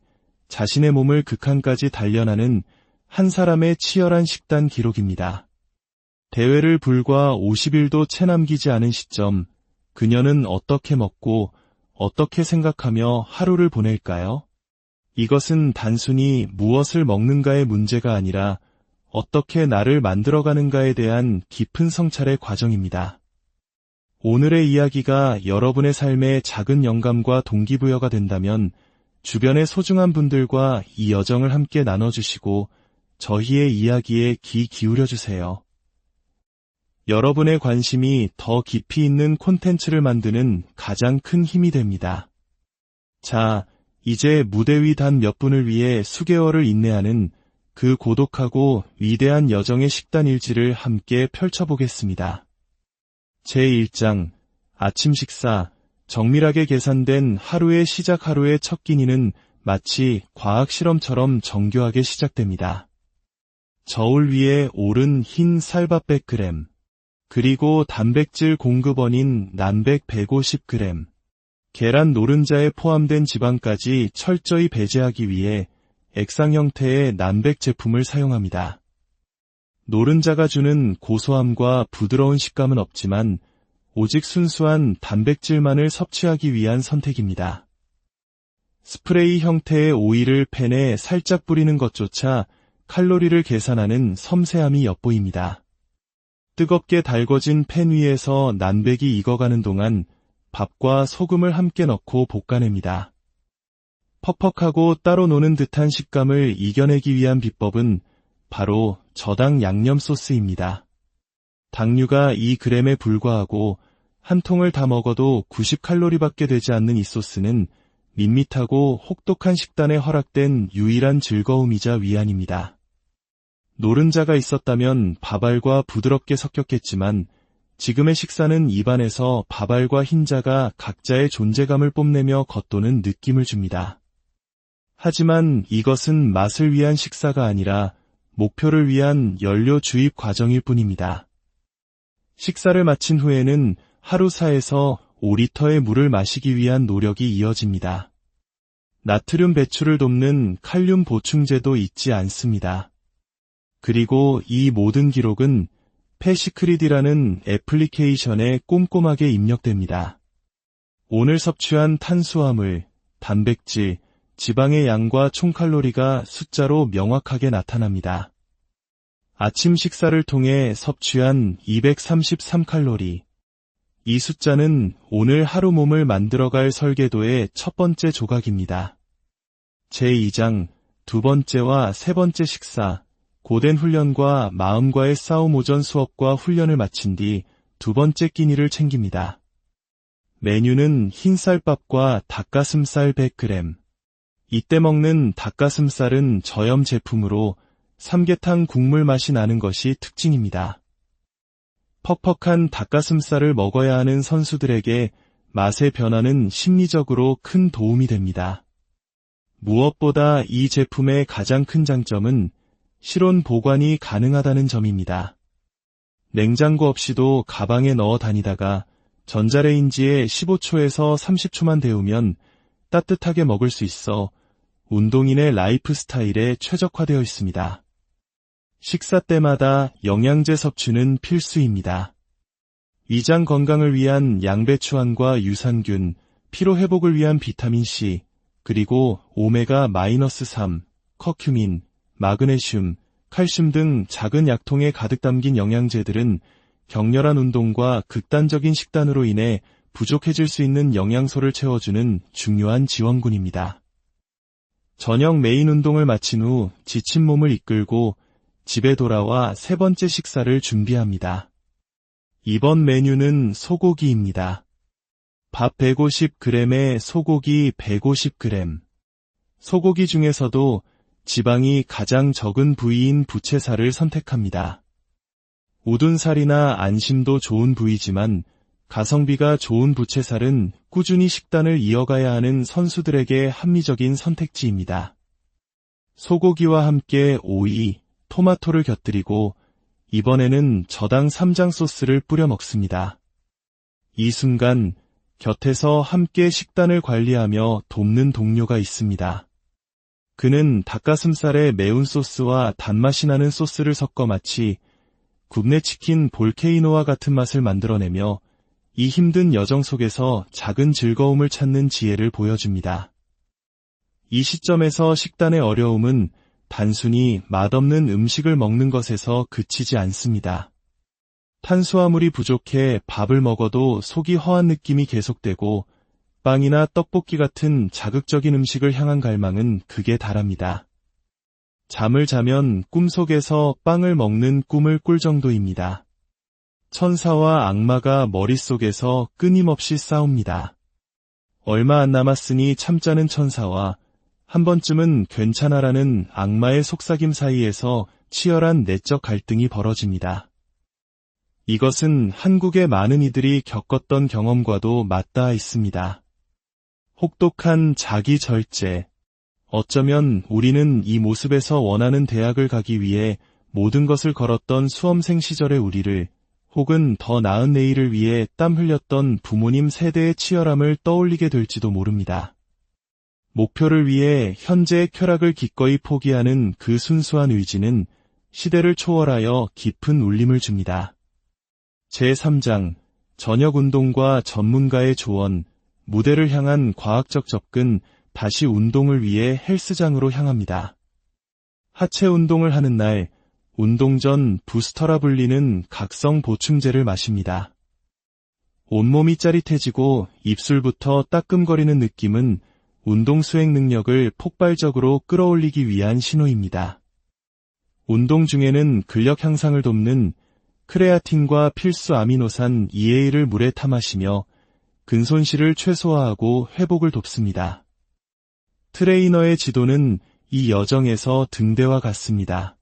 자신의 몸을 극한까지 단련하는 한 사람의 치열한 식단 기록입니다. 대회를 불과 50일도 채 남기지 않은 시점, 그녀는 어떻게 먹고 어떻게 생각하며 하루를 보낼까요? 이것은 단순히 무엇을 먹는가의 문제가 아니라 어떻게 나를 만들어가는가에 대한 깊은 성찰의 과정입니다. 오늘의 이야기가 여러분의 삶에 작은 영감과 동기부여가 된다면 주변의 소중한 분들과 이 여정을 함께 나눠주시고 저희의 이야기에 귀 기울여주세요. 여러분의 관심이 더 깊이 있는 콘텐츠를 만드는 가장 큰 힘이 됩니다. 자, 이제 무대 위 단 몇 분을 위해 수개월을 인내하는 그 고독하고 위대한 여정의 식단 일지를 함께 펼쳐보겠습니다. 제1장, 아침 식사. 정밀하게 계산된 하루의 시작. 하루의 첫 끼니는 마치 과학 실험처럼 정교하게 시작됩니다. 저울 위에 오른 흰 쌀밥 100g, 그리고 단백질 공급원인 난백 150g, 계란 노른자에 포함된 지방까지 철저히 배제하기 위해 액상 형태의 난백 제품을 사용합니다. 노른자가 주는 고소함과 부드러운 식감은 없지만 오직 순수한 단백질만을 섭취하기 위한 선택입니다. 스프레이 형태의 오일을 팬에 살짝 뿌리는 것조차 칼로리를 계산하는 섬세함이 엿보입니다. 뜨겁게 달궈진 팬 위에서 난백이 익어가는 동안 밥과 소금을 함께 넣고 볶아냅니다. 퍽퍽하고 따로 노는 듯한 식감을 이겨내기 위한 비법은 바로 저당 양념 소스입니다. 당류가 2g에 불과하고 한 통을 다 먹어도 90칼로리밖에 되지 않는 이 소스는 밋밋하고 혹독한 식단에 허락된 유일한 즐거움이자 위안입니다. 노른자가 있었다면 밥알과 부드럽게 섞였겠지만 지금의 식사는 입안에서 밥알과 흰자가 각자의 존재감을 뽐내며 겉도는 느낌을 줍니다. 하지만 이것은 맛을 위한 식사가 아니라 목표를 위한 연료 주입 과정일 뿐입니다. 식사를 마친 후에는 하루 4에서 5리터의 물을 마시기 위한 노력이 이어집니다. 나트륨 배출을 돕는 칼륨 보충제도 잊지 않습니다. 그리고 이 모든 기록은 패시크리디라는 애플리케이션에 꼼꼼하게 입력됩니다. 오늘 섭취한 탄수화물, 단백질, 지방의 양과 총칼로리가 숫자로 명확하게 나타납니다. 아침 식사를 통해 섭취한 233칼로리. 이 숫자는 오늘 하루 몸을 만들어갈 설계도의 첫 번째 조각입니다. 제2장, 두 번째와 세 번째 식사. 고된 훈련과 마음과의 싸움. 오전 수업과 훈련을 마친 뒤 두 번째 끼니를 챙깁니다. 메뉴는 흰쌀밥과 닭가슴살 100g. 이때 먹는 닭가슴살은 저염 제품으로 삼계탕 국물 맛이 나는 것이 특징입니다. 퍽퍽한 닭가슴살을 먹어야 하는 선수들에게 맛의 변화는 심리적으로 큰 도움이 됩니다. 무엇보다 이 제품의 가장 큰 장점은 실온 보관이 가능하다는 점입니다. 냉장고 없이도 가방에 넣어 다니다가 전자레인지에 15초에서 30초만 데우면 따뜻하게 먹을 수 있어 운동인의 라이프 스타일에 최적화되어 있습니다. 식사 때마다 영양제 섭취는 필수입니다. 위장 건강을 위한 양배추안과 유산균, 피로 회복을 위한 비타민C, 그리고 오메가-3, 커큐민, 마그네슘, 칼슘 등 작은 약통에 가득 담긴 영양제들은 격렬한 운동과 극단적인 식단으로 인해 부족해질 수 있는 영양소를 채워주는 중요한 지원군입니다. 저녁 메인 운동을 마친 후 지친 몸을 이끌고 집에 돌아와 세 번째 식사를 준비합니다. 이번 메뉴는 소고기입니다. 밥 150g에 소고기 150g. 소고기 중에서도 지방이 가장 적은 부위인 부채살을 선택합니다. 우둔살이나 안심도 좋은 부위지만 가성비가 좋은 부채살은 꾸준히 식단을 이어가야 하는 선수들에게 합리적인 선택지입니다. 소고기와 함께 오이, 토마토를 곁들이고 이번에는 저당 쌈장 소스를 뿌려 먹습니다. 이 순간 곁에서 함께 식단을 관리하며 돕는 동료가 있습니다. 그는 닭가슴살에 매운 소스와 단맛이 나는 소스를 섞어 마치 굽네 치킨 볼케이노와 같은 맛을 만들어내며 이 힘든 여정 속에서 작은 즐거움을 찾는 지혜를 보여줍니다. 이 시점에서 식단의 어려움은 단순히 맛없는 음식을 먹는 것에서 그치지 않습니다. 탄수화물이 부족해 밥을 먹어도 속이 허한 느낌이 계속되고 빵이나 떡볶이 같은 자극적인 음식을 향한 갈망은 극에 달합니다. 잠을 자면 꿈속에서 빵을 먹는 꿈을 꿀 정도입니다. 천사와 악마가 머릿속에서 끊임없이 싸웁니다. 얼마 안 남았으니 참자는 천사와 한 번쯤은 괜찮아라는 악마의 속삭임 사이에서 치열한 내적 갈등이 벌어집니다. 이것은 한국의 많은 이들이 겪었던 경험과도 맞닿아 있습니다. 혹독한 자기 절제. 어쩌면 우리는 이 모습에서 원하는 대학을 가기 위해 모든 것을 걸었던 수험생 시절의 우리를, 혹은 더 나은 내일을 위해 땀 흘렸던 부모님 세대의 치열함을 떠올리게 될지도 모릅니다. 목표를 위해 현재의 쾌락을 기꺼이 포기하는 그 순수한 의지는 시대를 초월하여 깊은 울림을 줍니다. 제3장, 저녁 운동과 전문가의 조언, 무대를 향한 과학적 접근, 다시 운동을 위해 헬스장으로 향합니다. 하체 운동을 하는 날, 운동 전 부스터라 불리는 각성 보충제를 마십니다. 온몸이 짜릿해지고 입술부터 따끔거리는 느낌은 운동 수행 능력을 폭발적으로 끌어올리기 위한 신호입니다. 운동 중에는 근력 향상을 돕는 크레아틴과 필수 아미노산 EA를 물에 타 마시며 근손실을 최소화하고 회복을 돕습니다. 트레이너의 지도는 이 여정에서 등대와 같습니다.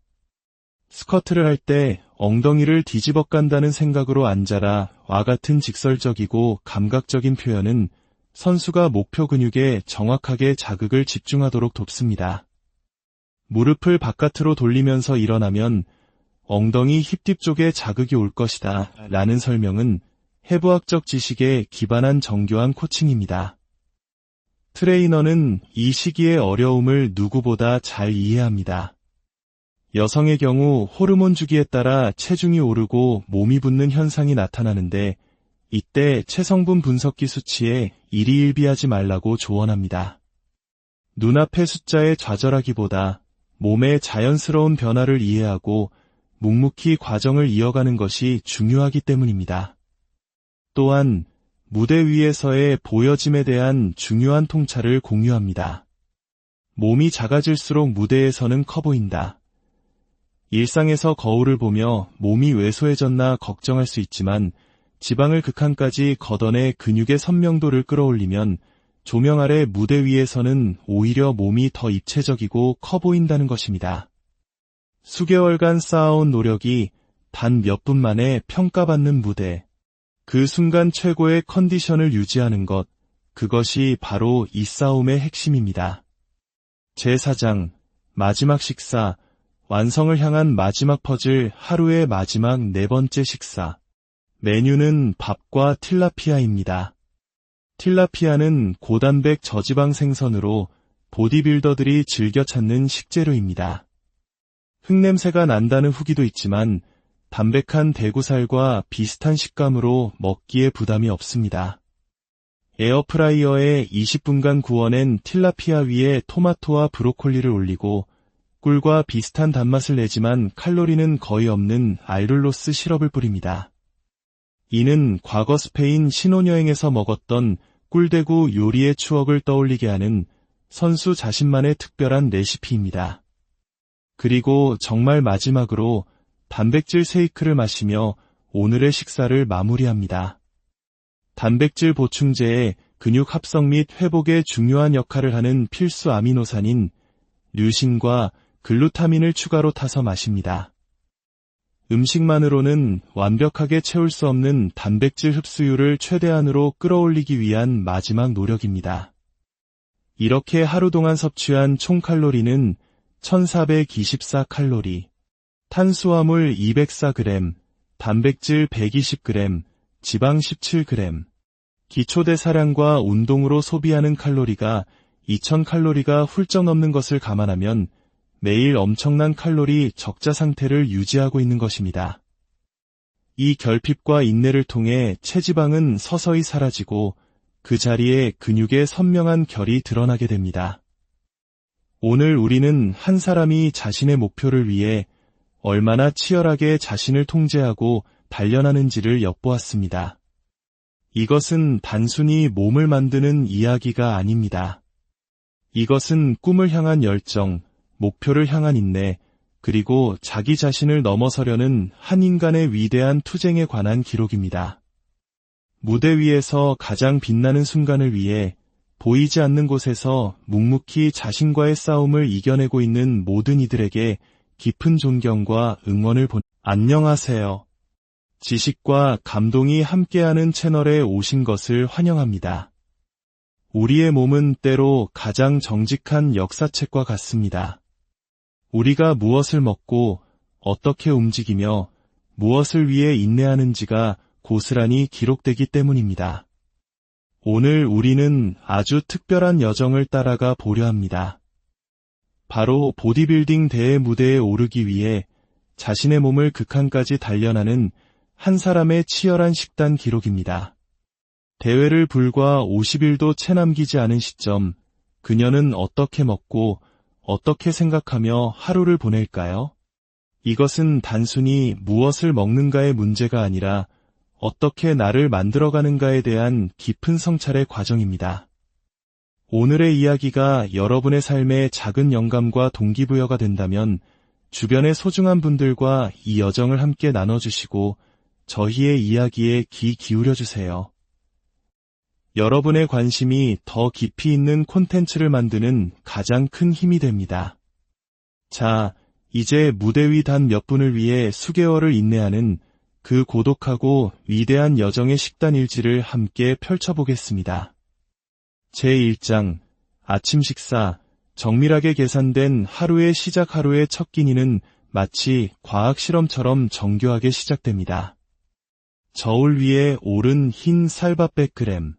스쿼트를 할 때 엉덩이를 뒤집어 깐다는 생각으로 앉아라 와 같은 직설적이고 감각적인 표현은 선수가 목표 근육에 정확하게 자극을 집중하도록 돕습니다. 무릎을 바깥으로 돌리면서 일어나면 엉덩이 힙 쪽에 자극이 올 것이다 라는 설명은 해부학적 지식에 기반한 정교한 코칭입니다. 트레이너는 이 시기의 어려움을 누구보다 잘 이해합니다. 여성의 경우 호르몬 주기에 따라 체중이 오르고 몸이 붓는 현상이 나타나는데 이때 체성분 분석기 수치에 일희일비하지 말라고 조언합니다. 눈앞의 숫자에 좌절하기보다 몸의 자연스러운 변화를 이해하고 묵묵히 과정을 이어가는 것이 중요하기 때문입니다. 또한 무대 위에서의 보여짐에 대한 중요한 통찰을 공유합니다. 몸이 작아질수록 무대에서는 커 보인다. 일상에서 거울을 보며 몸이 왜소해졌나 걱정할 수 있지만 지방을 극한까지 걷어내 근육의 선명도를 끌어올리면 조명 아래 무대 위에서는 오히려 몸이 더 입체적이고 커 보인다는 것입니다. 수개월간 쌓아온 노력이 단 몇 분 만에 평가받는 무대. 그 순간 최고의 컨디션을 유지하는 것, 그것이 바로 이 싸움의 핵심입니다. 제4장, 마지막 식사, 완성을 향한 마지막 퍼즐 하루의 마지막 4번째 식사. 메뉴는 밥과 틸라피아입니다. 틸라피아는 고단백 저지방 생선으로 보디빌더들이 즐겨 찾는 식재료입니다. 흙냄새가 난다는 후기도 있지만 담백한 대구살과 비슷한 식감으로 먹기에 부담이 없습니다. 에어프라이어에 20분간 구워낸 틸라피아 위에 토마토와 브로콜리를 올리고 꿀과 비슷한 단맛을 내지만 칼로리는 거의 없는 알룰로스 시럽을 뿌립니다. 이는 과거 스페인 신혼여행에서 먹었던 꿀대구 요리의 추억을 떠올리게 하는 선수 자신만의 특별한 레시피입니다. 그리고 정말 마지막으로 단백질 쉐이크를 마시며 오늘의 식사를 마무리합니다. 단백질 보충제에 근육 합성 및 회복에 중요한 역할을 하는 필수 아미노산인 류신과 글루타민을 추가로 타서 마십니다. 음식만으로는 완벽하게 채울 수 없는 단백질 흡수율을 최대한으로 끌어올리기 위한 마지막 노력입니다. 이렇게 하루 동안 섭취한 총 칼로리는 1424칼로리, 탄수화물 204g, 단백질 120g, 지방 17g, 기초대사량과 운동으로 소비하는 칼로리가 2000칼로리가 훌쩍 넘는 것을 감안하면 매일 엄청난 칼로리 적자 상태를 유지하고 있는 것입니다. 이 결핍과 인내를 통해 체지방은 서서히 사라지고 그 자리에 근육의 선명한 결이 드러나게 됩니다. 오늘 우리는 한 사람이 자신의 목표를 위해 얼마나 치열하게 자신을 통제하고 단련하는지를 엿보았습니다. 이것은 단순히 몸을 만드는 이야기가 아닙니다. 이것은 꿈을 향한 열정, 목표를 향한 인내, 그리고 자기 자신을 넘어서려는 한 인간의 위대한 투쟁에 관한 기록입니다. 무대 위에서 가장 빛나는 순간을 위해 보이지 않는 곳에서 묵묵히 자신과의 싸움을 이겨내고 있는 모든 이들에게 깊은 존경과 응원을 안녕하세요. 지식과 감동이 함께하는 채널에 오신 것을 환영합니다. 우리의 몸은 때로 가장 정직한 역사책과 같습니다. 우리가 무엇을 먹고 어떻게 움직이며 무엇을 위해 인내하는지가 고스란히 기록되기 때문입니다. 오늘 우리는 아주 특별한 여정을 따라가 보려 합니다. 바로 보디빌딩 대회 무대에 오르기 위해 자신의 몸을 극한까지 단련하는 한 사람의 치열한 식단 기록입니다. 대회를 불과 50일도 채 남기지 않은 시점, 그녀는 어떻게 먹고 어떻게 생각하며 하루를 보낼까요? 이것은 단순히 무엇을 먹는가의 문제가 아니라 어떻게 나를 만들어가는가에 대한 깊은 성찰의 과정입니다. 오늘의 이야기가 여러분의 삶에 작은 영감과 동기부여가 된다면 주변의 소중한 분들과 이 여정을 함께 나눠주시고 저희의 이야기에 귀 기울여주세요. 여러분의 관심이 더 깊이 있는 콘텐츠를 만드는 가장 큰 힘이 됩니다. 자, 이제 무대 위 단 몇 분을 위해 수개월을 인내하는 그 고독하고 위대한 여정의 식단 일지를 함께 펼쳐보겠습니다. 제1장, 아침 식사. 정밀하게 계산된 하루의 시작. 하루의 첫 끼니는 마치 과학 실험처럼 정교하게 시작됩니다. 저울 위에 오른 흰 쌀밥 100g,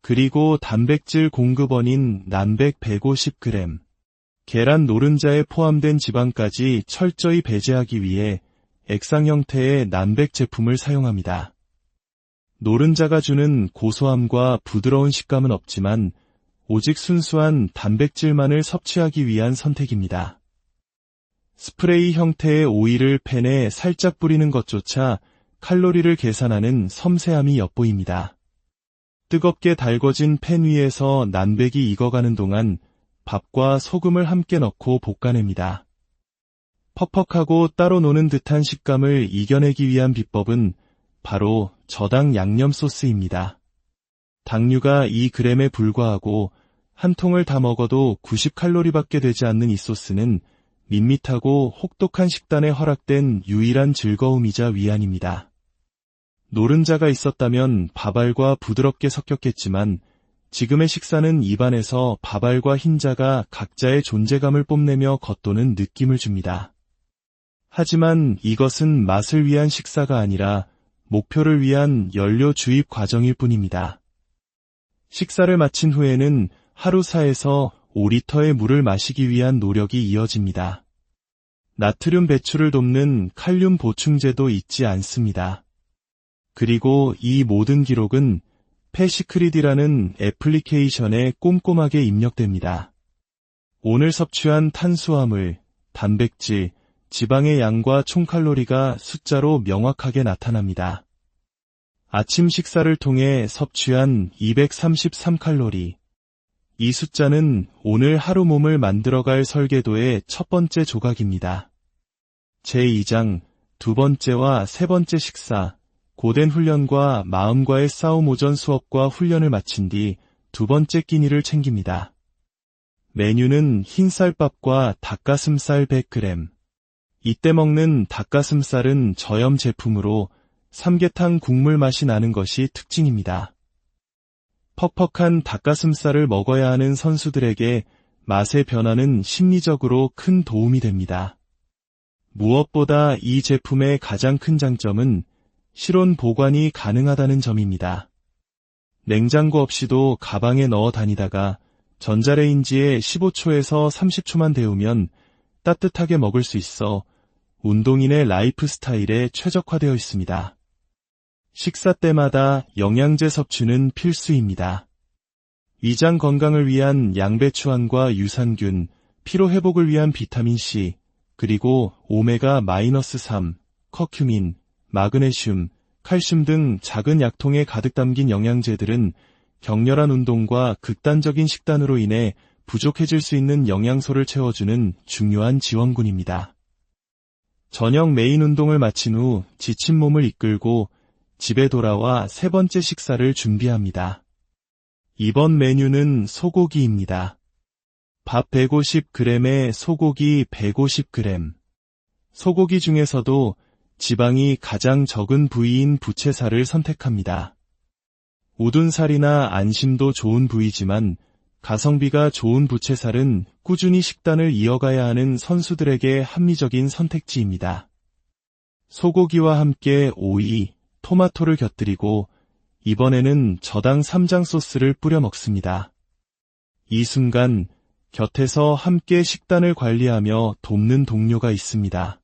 그리고 단백질 공급원인 난백 150g, 계란 노른자에 포함된 지방까지 철저히 배제하기 위해 액상 형태의 난백 제품을 사용합니다. 노른자가 주는 고소함과 부드러운 식감은 없지만 오직 순수한 단백질만을 섭취하기 위한 선택입니다. 스프레이 형태의 오일을 팬에 살짝 뿌리는 것조차 칼로리를 계산하는 섬세함이 엿보입니다. 뜨겁게 달궈진 팬 위에서 난백이 익어가는 동안 밥과 소금을 함께 넣고 볶아냅니다. 퍽퍽하고 따로 노는 듯한 식감을 이겨내기 위한 비법은 바로 저당 양념 소스입니다. 당류가 2g에 불과하고 한 통을 다 먹어도 90칼로리밖에 되지 않는 이 소스는 밋밋하고 혹독한 식단에 허락된 유일한 즐거움이자 위안입니다. 노른자가 있었다면 밥알과 부드럽게 섞였겠지만 지금의 식사는 입안에서 밥알과 흰자가 각자의 존재감을 뽐내며 겉도는 느낌을 줍니다. 하지만 이것은 맛을 위한 식사가 아니라 목표를 위한 연료 주입 과정일 뿐입니다. 식사를 마친 후에는 하루 4에서 5리터의 물을 마시기 위한 노력이 이어집니다. 나트륨 배출을 돕는 칼륨 보충제도 잊지 않습니다. 그리고 이 모든 기록은 패시크리디라는 애플리케이션에 꼼꼼하게 입력됩니다. 오늘 섭취한 탄수화물, 단백질, 지방의 양과 총칼로리가 숫자로 명확하게 나타납니다. 아침 식사를 통해 섭취한 233칼로리. 이 숫자는 오늘 하루 몸을 만들어갈 설계도의 첫 번째 조각입니다. 제2장, 두 번째와 세 번째 식사. 고된 훈련과 마음과의 싸움. 오전 수업과 훈련을 마친 뒤 두 번째 끼니를 챙깁니다. 메뉴는 흰쌀밥과 닭가슴살 100g. 이때 먹는 닭가슴살은 저염 제품으로 삼계탕 국물 맛이 나는 것이 특징입니다. 퍽퍽한 닭가슴살을 먹어야 하는 선수들에게 맛의 변화는 심리적으로 큰 도움이 됩니다. 무엇보다 이 제품의 가장 큰 장점은 실온 보관이 가능하다는 점입니다. 냉장고 없이도 가방에 넣어 다니다가 전자레인지에 15초에서 30초만 데우면 따뜻하게 먹을 수 있어 운동인의 라이프 스타일에 최적화되어 있습니다. 식사 때마다 영양제 섭취는 필수입니다. 위장 건강을 위한 양배추안과 유산균, 피로 회복을 위한 비타민C, 그리고 오메가-3, 커큐민, 마그네슘, 칼슘 등 작은 약통에 가득 담긴 영양제들은 격렬한 운동과 극단적인 식단으로 인해 부족해질 수 있는 영양소를 채워주는 중요한 지원군입니다. 저녁 메인 운동을 마친 후 지친 몸을 이끌고 집에 돌아와 세 번째 식사를 준비합니다. 이번 메뉴는 소고기입니다. 밥 150g에 소고기 150g. 소고기 중에서도 지방이 가장 적은 부위인 부채살을 선택합니다. 우둔살이나 안심도 좋은 부위지만 가성비가 좋은 부채살은 꾸준히 식단을 이어가야 하는 선수들에게 합리적인 선택지입니다. 소고기와 함께 오이, 토마토를 곁들이고 이번에는 저당 쌈장 소스를 뿌려 먹습니다. 이 순간 곁에서 함께 식단을 관리하며 돕는 동료가 있습니다.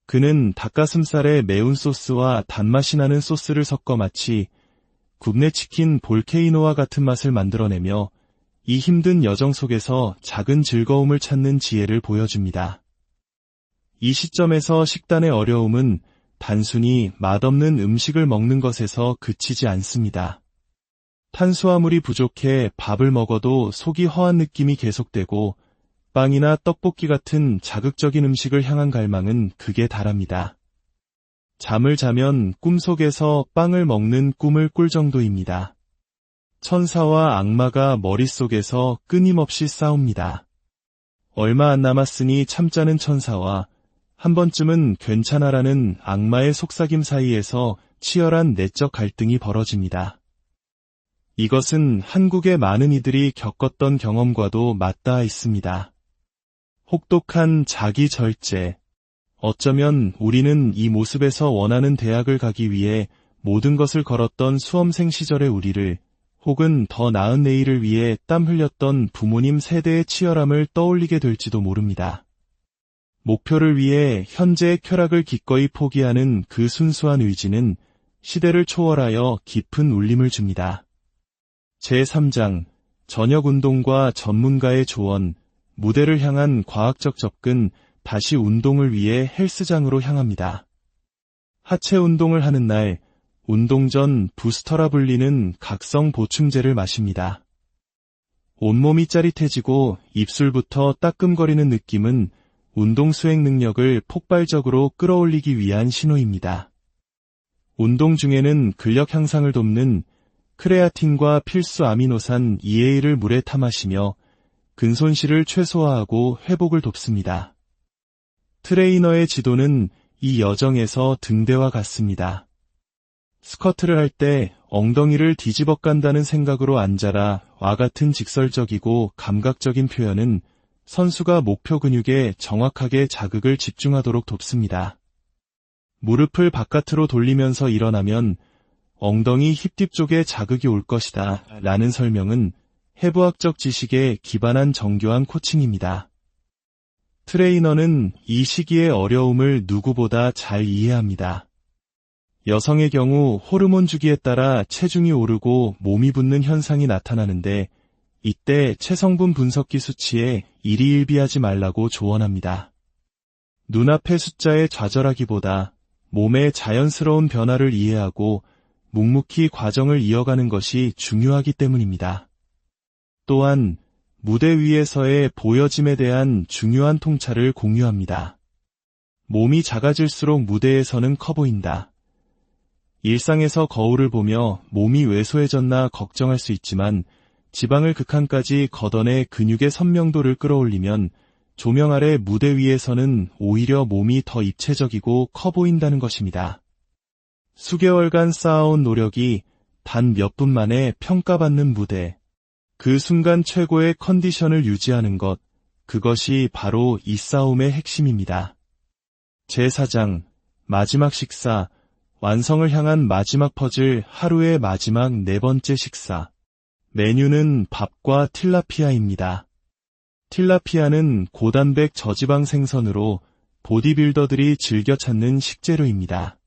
그는 닭가슴살에 매운 소스와 단맛이 나는 소스를 섞어 마치 굽네 치킨 볼케이노와 같은 맛을 만들어내며 이 힘든 여정 속에서 작은 즐거움을 찾는 지혜를 보여줍니다. 이 시점에서 식단의 어려움은 단순히 맛없는 음식을 먹는 것에서 그치지 않습니다. 탄수화물이 부족해 밥을 먹어도 속이 허한 느낌이 계속되고 빵이나 떡볶이 같은 자극적인 음식을 향한 갈망은 극에 달합니다. 잠을 자면 꿈속에서 빵을 먹는 꿈을 꿀 정도입니다. 천사와 악마가 머릿속에서 끊임없이 싸웁니다. 얼마 안 남았으니 참자는 천사와 한 번쯤은 괜찮아라는 악마의 속삭임 사이에서 치열한 내적 갈등이 벌어집니다. 이것은 한국의 많은 이들이 겪었던 경험과도 맞닿아 있습니다. 혹독한 자기 절제. 어쩌면 우리는 이 모습에서 원하는 대학을 가기 위해 모든 것을 걸었던 수험생 시절의 우리를 혹은 더 나은 내일을 위해 땀 흘렸던 부모님 세대의 치열함을 떠올리게 될지도 모릅니다. 목표를 위해 현재의 쾌락을 기꺼이 포기하는 그 순수한 의지는 시대를 초월하여 깊은 울림을 줍니다. 제3장, 저녁 운동과 전문가의 조언, 무대를 향한 과학적 접근, 다시 운동을 위해 헬스장으로 향합니다. 하체 운동을 하는 날, 운동 전 부스터라 불리는 각성 보충제를 마십니다. 온몸이 짜릿해지고 입술부터 따끔거리는 느낌은 운동 수행 능력을 폭발적으로 끌어올리기 위한 신호입니다. 운동 중에는 근력 향상을 돕는 크레아틴과 필수 아미노산 EA를 물에 타 마시며 근손실을 최소화하고 회복을 돕습니다. 트레이너의 지도는 이 여정에서 등대와 같습니다. 스쿼트를 할 때 엉덩이를 뒤집어 깐다는 생각으로 앉아라 와 같은 직설적이고 감각적인 표현은 선수가 목표 근육에 정확하게 자극을 집중하도록 돕습니다. 무릎을 바깥으로 돌리면서 일어나면 엉덩이 힙 뒤쪽에 자극이 올 것이다 라는 설명은 해부학적 지식에 기반한 정교한 코칭입니다. 트레이너는 이 시기의 어려움을 누구보다 잘 이해합니다. 여성의 경우 호르몬 주기에 따라 체중이 오르고 몸이 붓는 현상이 나타나는데 이때 체성분 분석기 수치에 일희일비하지 말라고 조언합니다. 눈앞의 숫자에 좌절하기보다 몸의 자연스러운 변화를 이해하고 묵묵히 과정을 이어가는 것이 중요하기 때문입니다. 또한 무대 위에서의 보여짐에 대한 중요한 통찰을 공유합니다. 몸이 작아질수록 무대에서는 커 보인다. 일상에서 거울을 보며 몸이 왜소해졌나 걱정할 수 있지만 지방을 극한까지 걷어내 근육의 선명도를 끌어올리면 조명 아래 무대 위에서는 오히려 몸이 더 입체적이고 커 보인다는 것입니다. 수개월간 쌓아온 노력이 단 몇 분 만에 평가받는 무대. 그 순간 최고의 컨디션을 유지하는 것, 그것이 바로 이 싸움의 핵심입니다. 제4장, 마지막 식사, 완성을 향한 마지막 퍼즐 하루의 마지막 네 번째 식사. 메뉴는 밥과 틸라피아입니다. 틸라피아는 고단백 저지방 생선으로 보디빌더들이 즐겨 찾는 식재료입니다.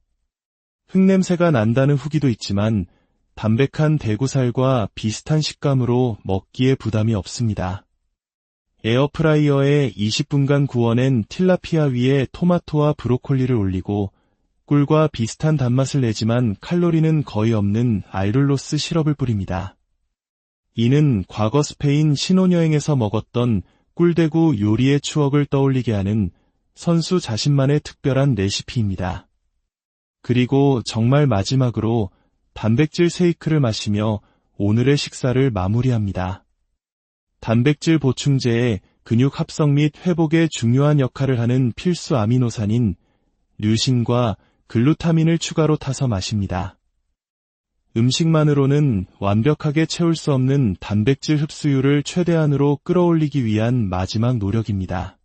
흙냄새가 난다는 후기도 있지만 담백한 대구살과 비슷한 식감으로 먹기에 부담이 없습니다. 에어프라이어에 20분간 구워낸 틸라피아 위에 토마토와 브로콜리를 올리고 꿀과 비슷한 단맛을 내지만 칼로리는 거의 없는 알룰로스 시럽을 뿌립니다. 이는 과거 스페인 신혼여행에서 먹었던 꿀대구 요리의 추억을 떠올리게 하는 선수 자신만의 특별한 레시피입니다. 그리고 정말 마지막으로 단백질 쉐이크를 마시며 오늘의 식사를 마무리합니다. 단백질 보충제에 근육 합성 및 회복에 중요한 역할을 하는 필수 아미노산인 류신과 글루타민을 추가로 타서 마십니다. 음식만으로는 완벽하게 채울 수 없는 단백질 흡수율을 최대한으로 끌어올리기 위한 마지막 노력입니다.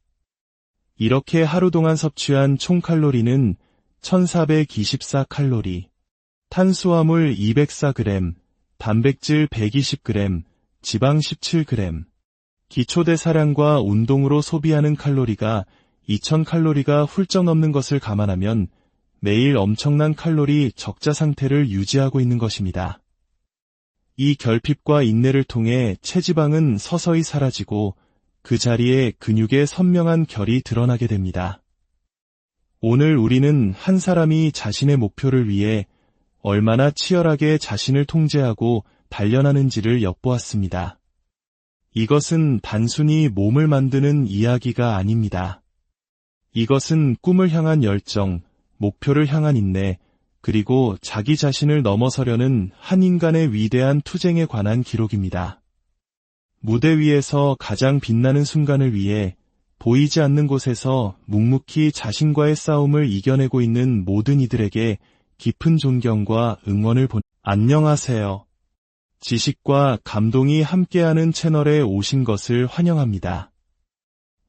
이렇게 하루 동안 섭취한 총 칼로리는 1424칼로리, 탄수화물 204g, 단백질 120g, 지방 17g, 기초대사량과 운동으로 소비하는 칼로리가 2000칼로리가 훌쩍 넘는 것을 감안하면 매일 엄청난 칼로리 적자 상태를 유지하고 있는 것입니다. 이 결핍과 인내를 통해 체지방은 서서히 사라지고 그 자리에 근육의 선명한 결이 드러나게 됩니다. 오늘 우리는 한 사람이 자신의 목표를 위해 얼마나 치열하게 자신을 통제하고 단련하는지를 엿보았습니다. 이것은 단순히 몸을 만드는 이야기가 아닙니다. 이것은 꿈을 향한 열정, 목표를 향한 인내, 그리고 자기 자신을 넘어서려는 한 인간의 위대한 투쟁에 관한 기록입니다. 무대 위에서 가장 빛나는 순간을 위해 보이지 않는 곳에서 묵묵히 자신과의 싸움을 이겨내고 있는 모든 이들에게 깊은 존경과 응원을 안녕하세요. 지식과 감동이 함께하는 채널에 오신 것을 환영합니다.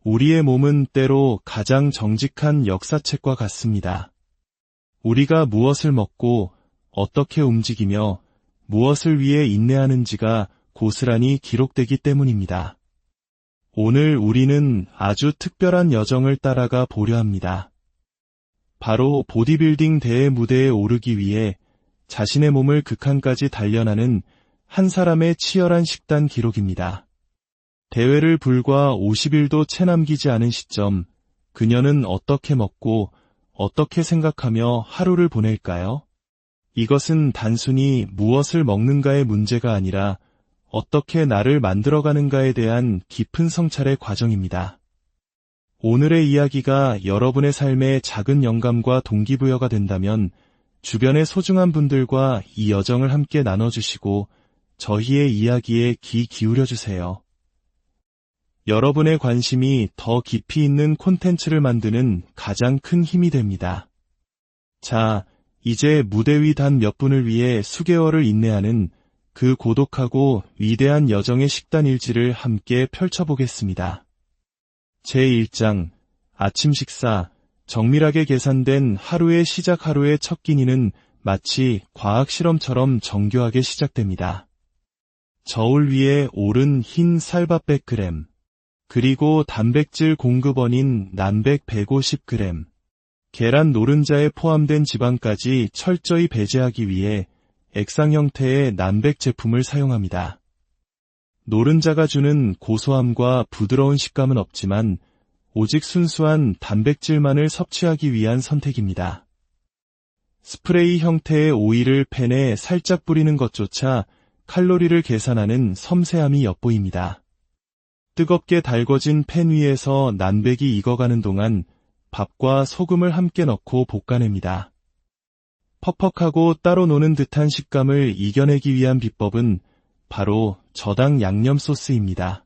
우리의 몸은 때로 가장 정직한 역사책과 같습니다. 우리가 무엇을 먹고 어떻게 움직이며 무엇을 위해 인내하는지가 고스란히 기록되기 때문입니다. 오늘 우리는 아주 특별한 여정을 따라가 보려 합니다. 바로 보디빌딩 대회 무대에 오르기 위해 자신의 몸을 극한까지 단련하는 한 사람의 치열한 식단 기록입니다. 대회를 불과 50일도 채 남기지 않은 시점, 그녀는 어떻게 먹고 어떻게 생각하며 하루를 보낼까요? 이것은 단순히 무엇을 먹는가의 문제가 아니라 어떻게 나를 만들어가는가에 대한 깊은 성찰의 과정입니다. 오늘의 이야기가 여러분의 삶에 작은 영감과 동기부여가 된다면 주변의 소중한 분들과 이 여정을 함께 나눠주시고 저희의 이야기에 귀 기울여주세요. 여러분의 관심이 더 깊이 있는 콘텐츠를 만드는 가장 큰 힘이 됩니다. 자, 이제 무대 위 단 몇 분을 위해 수개월을 인내하는 그 고독하고 위대한 여정의 식단 일지를 함께 펼쳐보겠습니다. 제1장, 아침 식사, 정밀하게 계산된 하루의 시작. 하루의 첫 끼니는 마치 과학 실험처럼 정교하게 시작됩니다. 저울 위에 오른 흰 쌀밥 100g, 그리고 단백질 공급원인 난백 150g, 계란 노른자에 포함된 지방까지 철저히 배제하기 위해 액상 형태의 난백 제품을 사용합니다. 노른자가 주는 고소함과 부드러운 식감은 없지만 오직 순수한 단백질만을 섭취하기 위한 선택입니다. 스프레이 형태의 오일을 팬에 살짝 뿌리는 것조차 칼로리를 계산하는 섬세함이 엿보입니다. 뜨겁게 달궈진 팬 위에서 난백이 익어가는 동안 밥과 소금을 함께 넣고 볶아냅니다. 퍽퍽하고 따로 노는 듯한 식감을 이겨내기 위한 비법은 바로 저당 양념 소스입니다.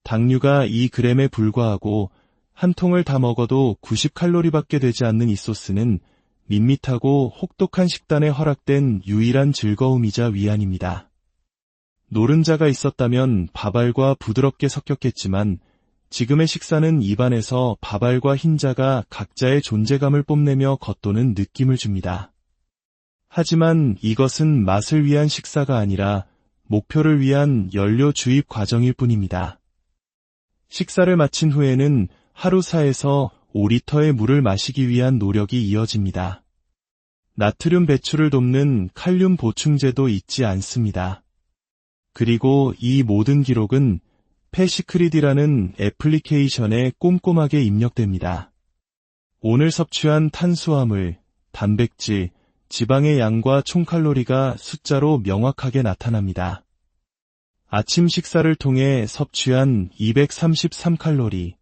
당류가 2g에 불과하고 한 통을 다 먹어도 90칼로리밖에 되지 않는 이 소스는 밋밋하고 혹독한 식단에 허락된 유일한 즐거움이자 위안입니다. 노른자가 있었다면 밥알과 부드럽게 섞였겠지만 지금의 식사는 입안에서 밥알과 흰자가 각자의 존재감을 뽐내며 겉도는 느낌을 줍니다. 하지만 이것은 맛을 위한 식사가 아니라 목표를 위한 연료 주입 과정일 뿐입니다. 식사를 마친 후에는 하루 4에서 5리터의 물을 마시기 위한 노력이 이어집니다. 나트륨 배출을 돕는 칼륨 보충제도 잊지 않습니다. 그리고 이 모든 기록은 패시크리디라는 애플리케이션에 꼼꼼하게 입력됩니다. 오늘 섭취한 탄수화물, 단백질, 지방의 양과 총칼로리가 숫자로 명확하게 나타납니다. 아침 식사를 통해 섭취한 233칼로리.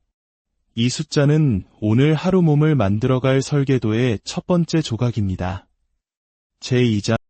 이 숫자는 오늘 하루 몸을 만들어갈 설계도의 첫 번째 조각입니다. 제2장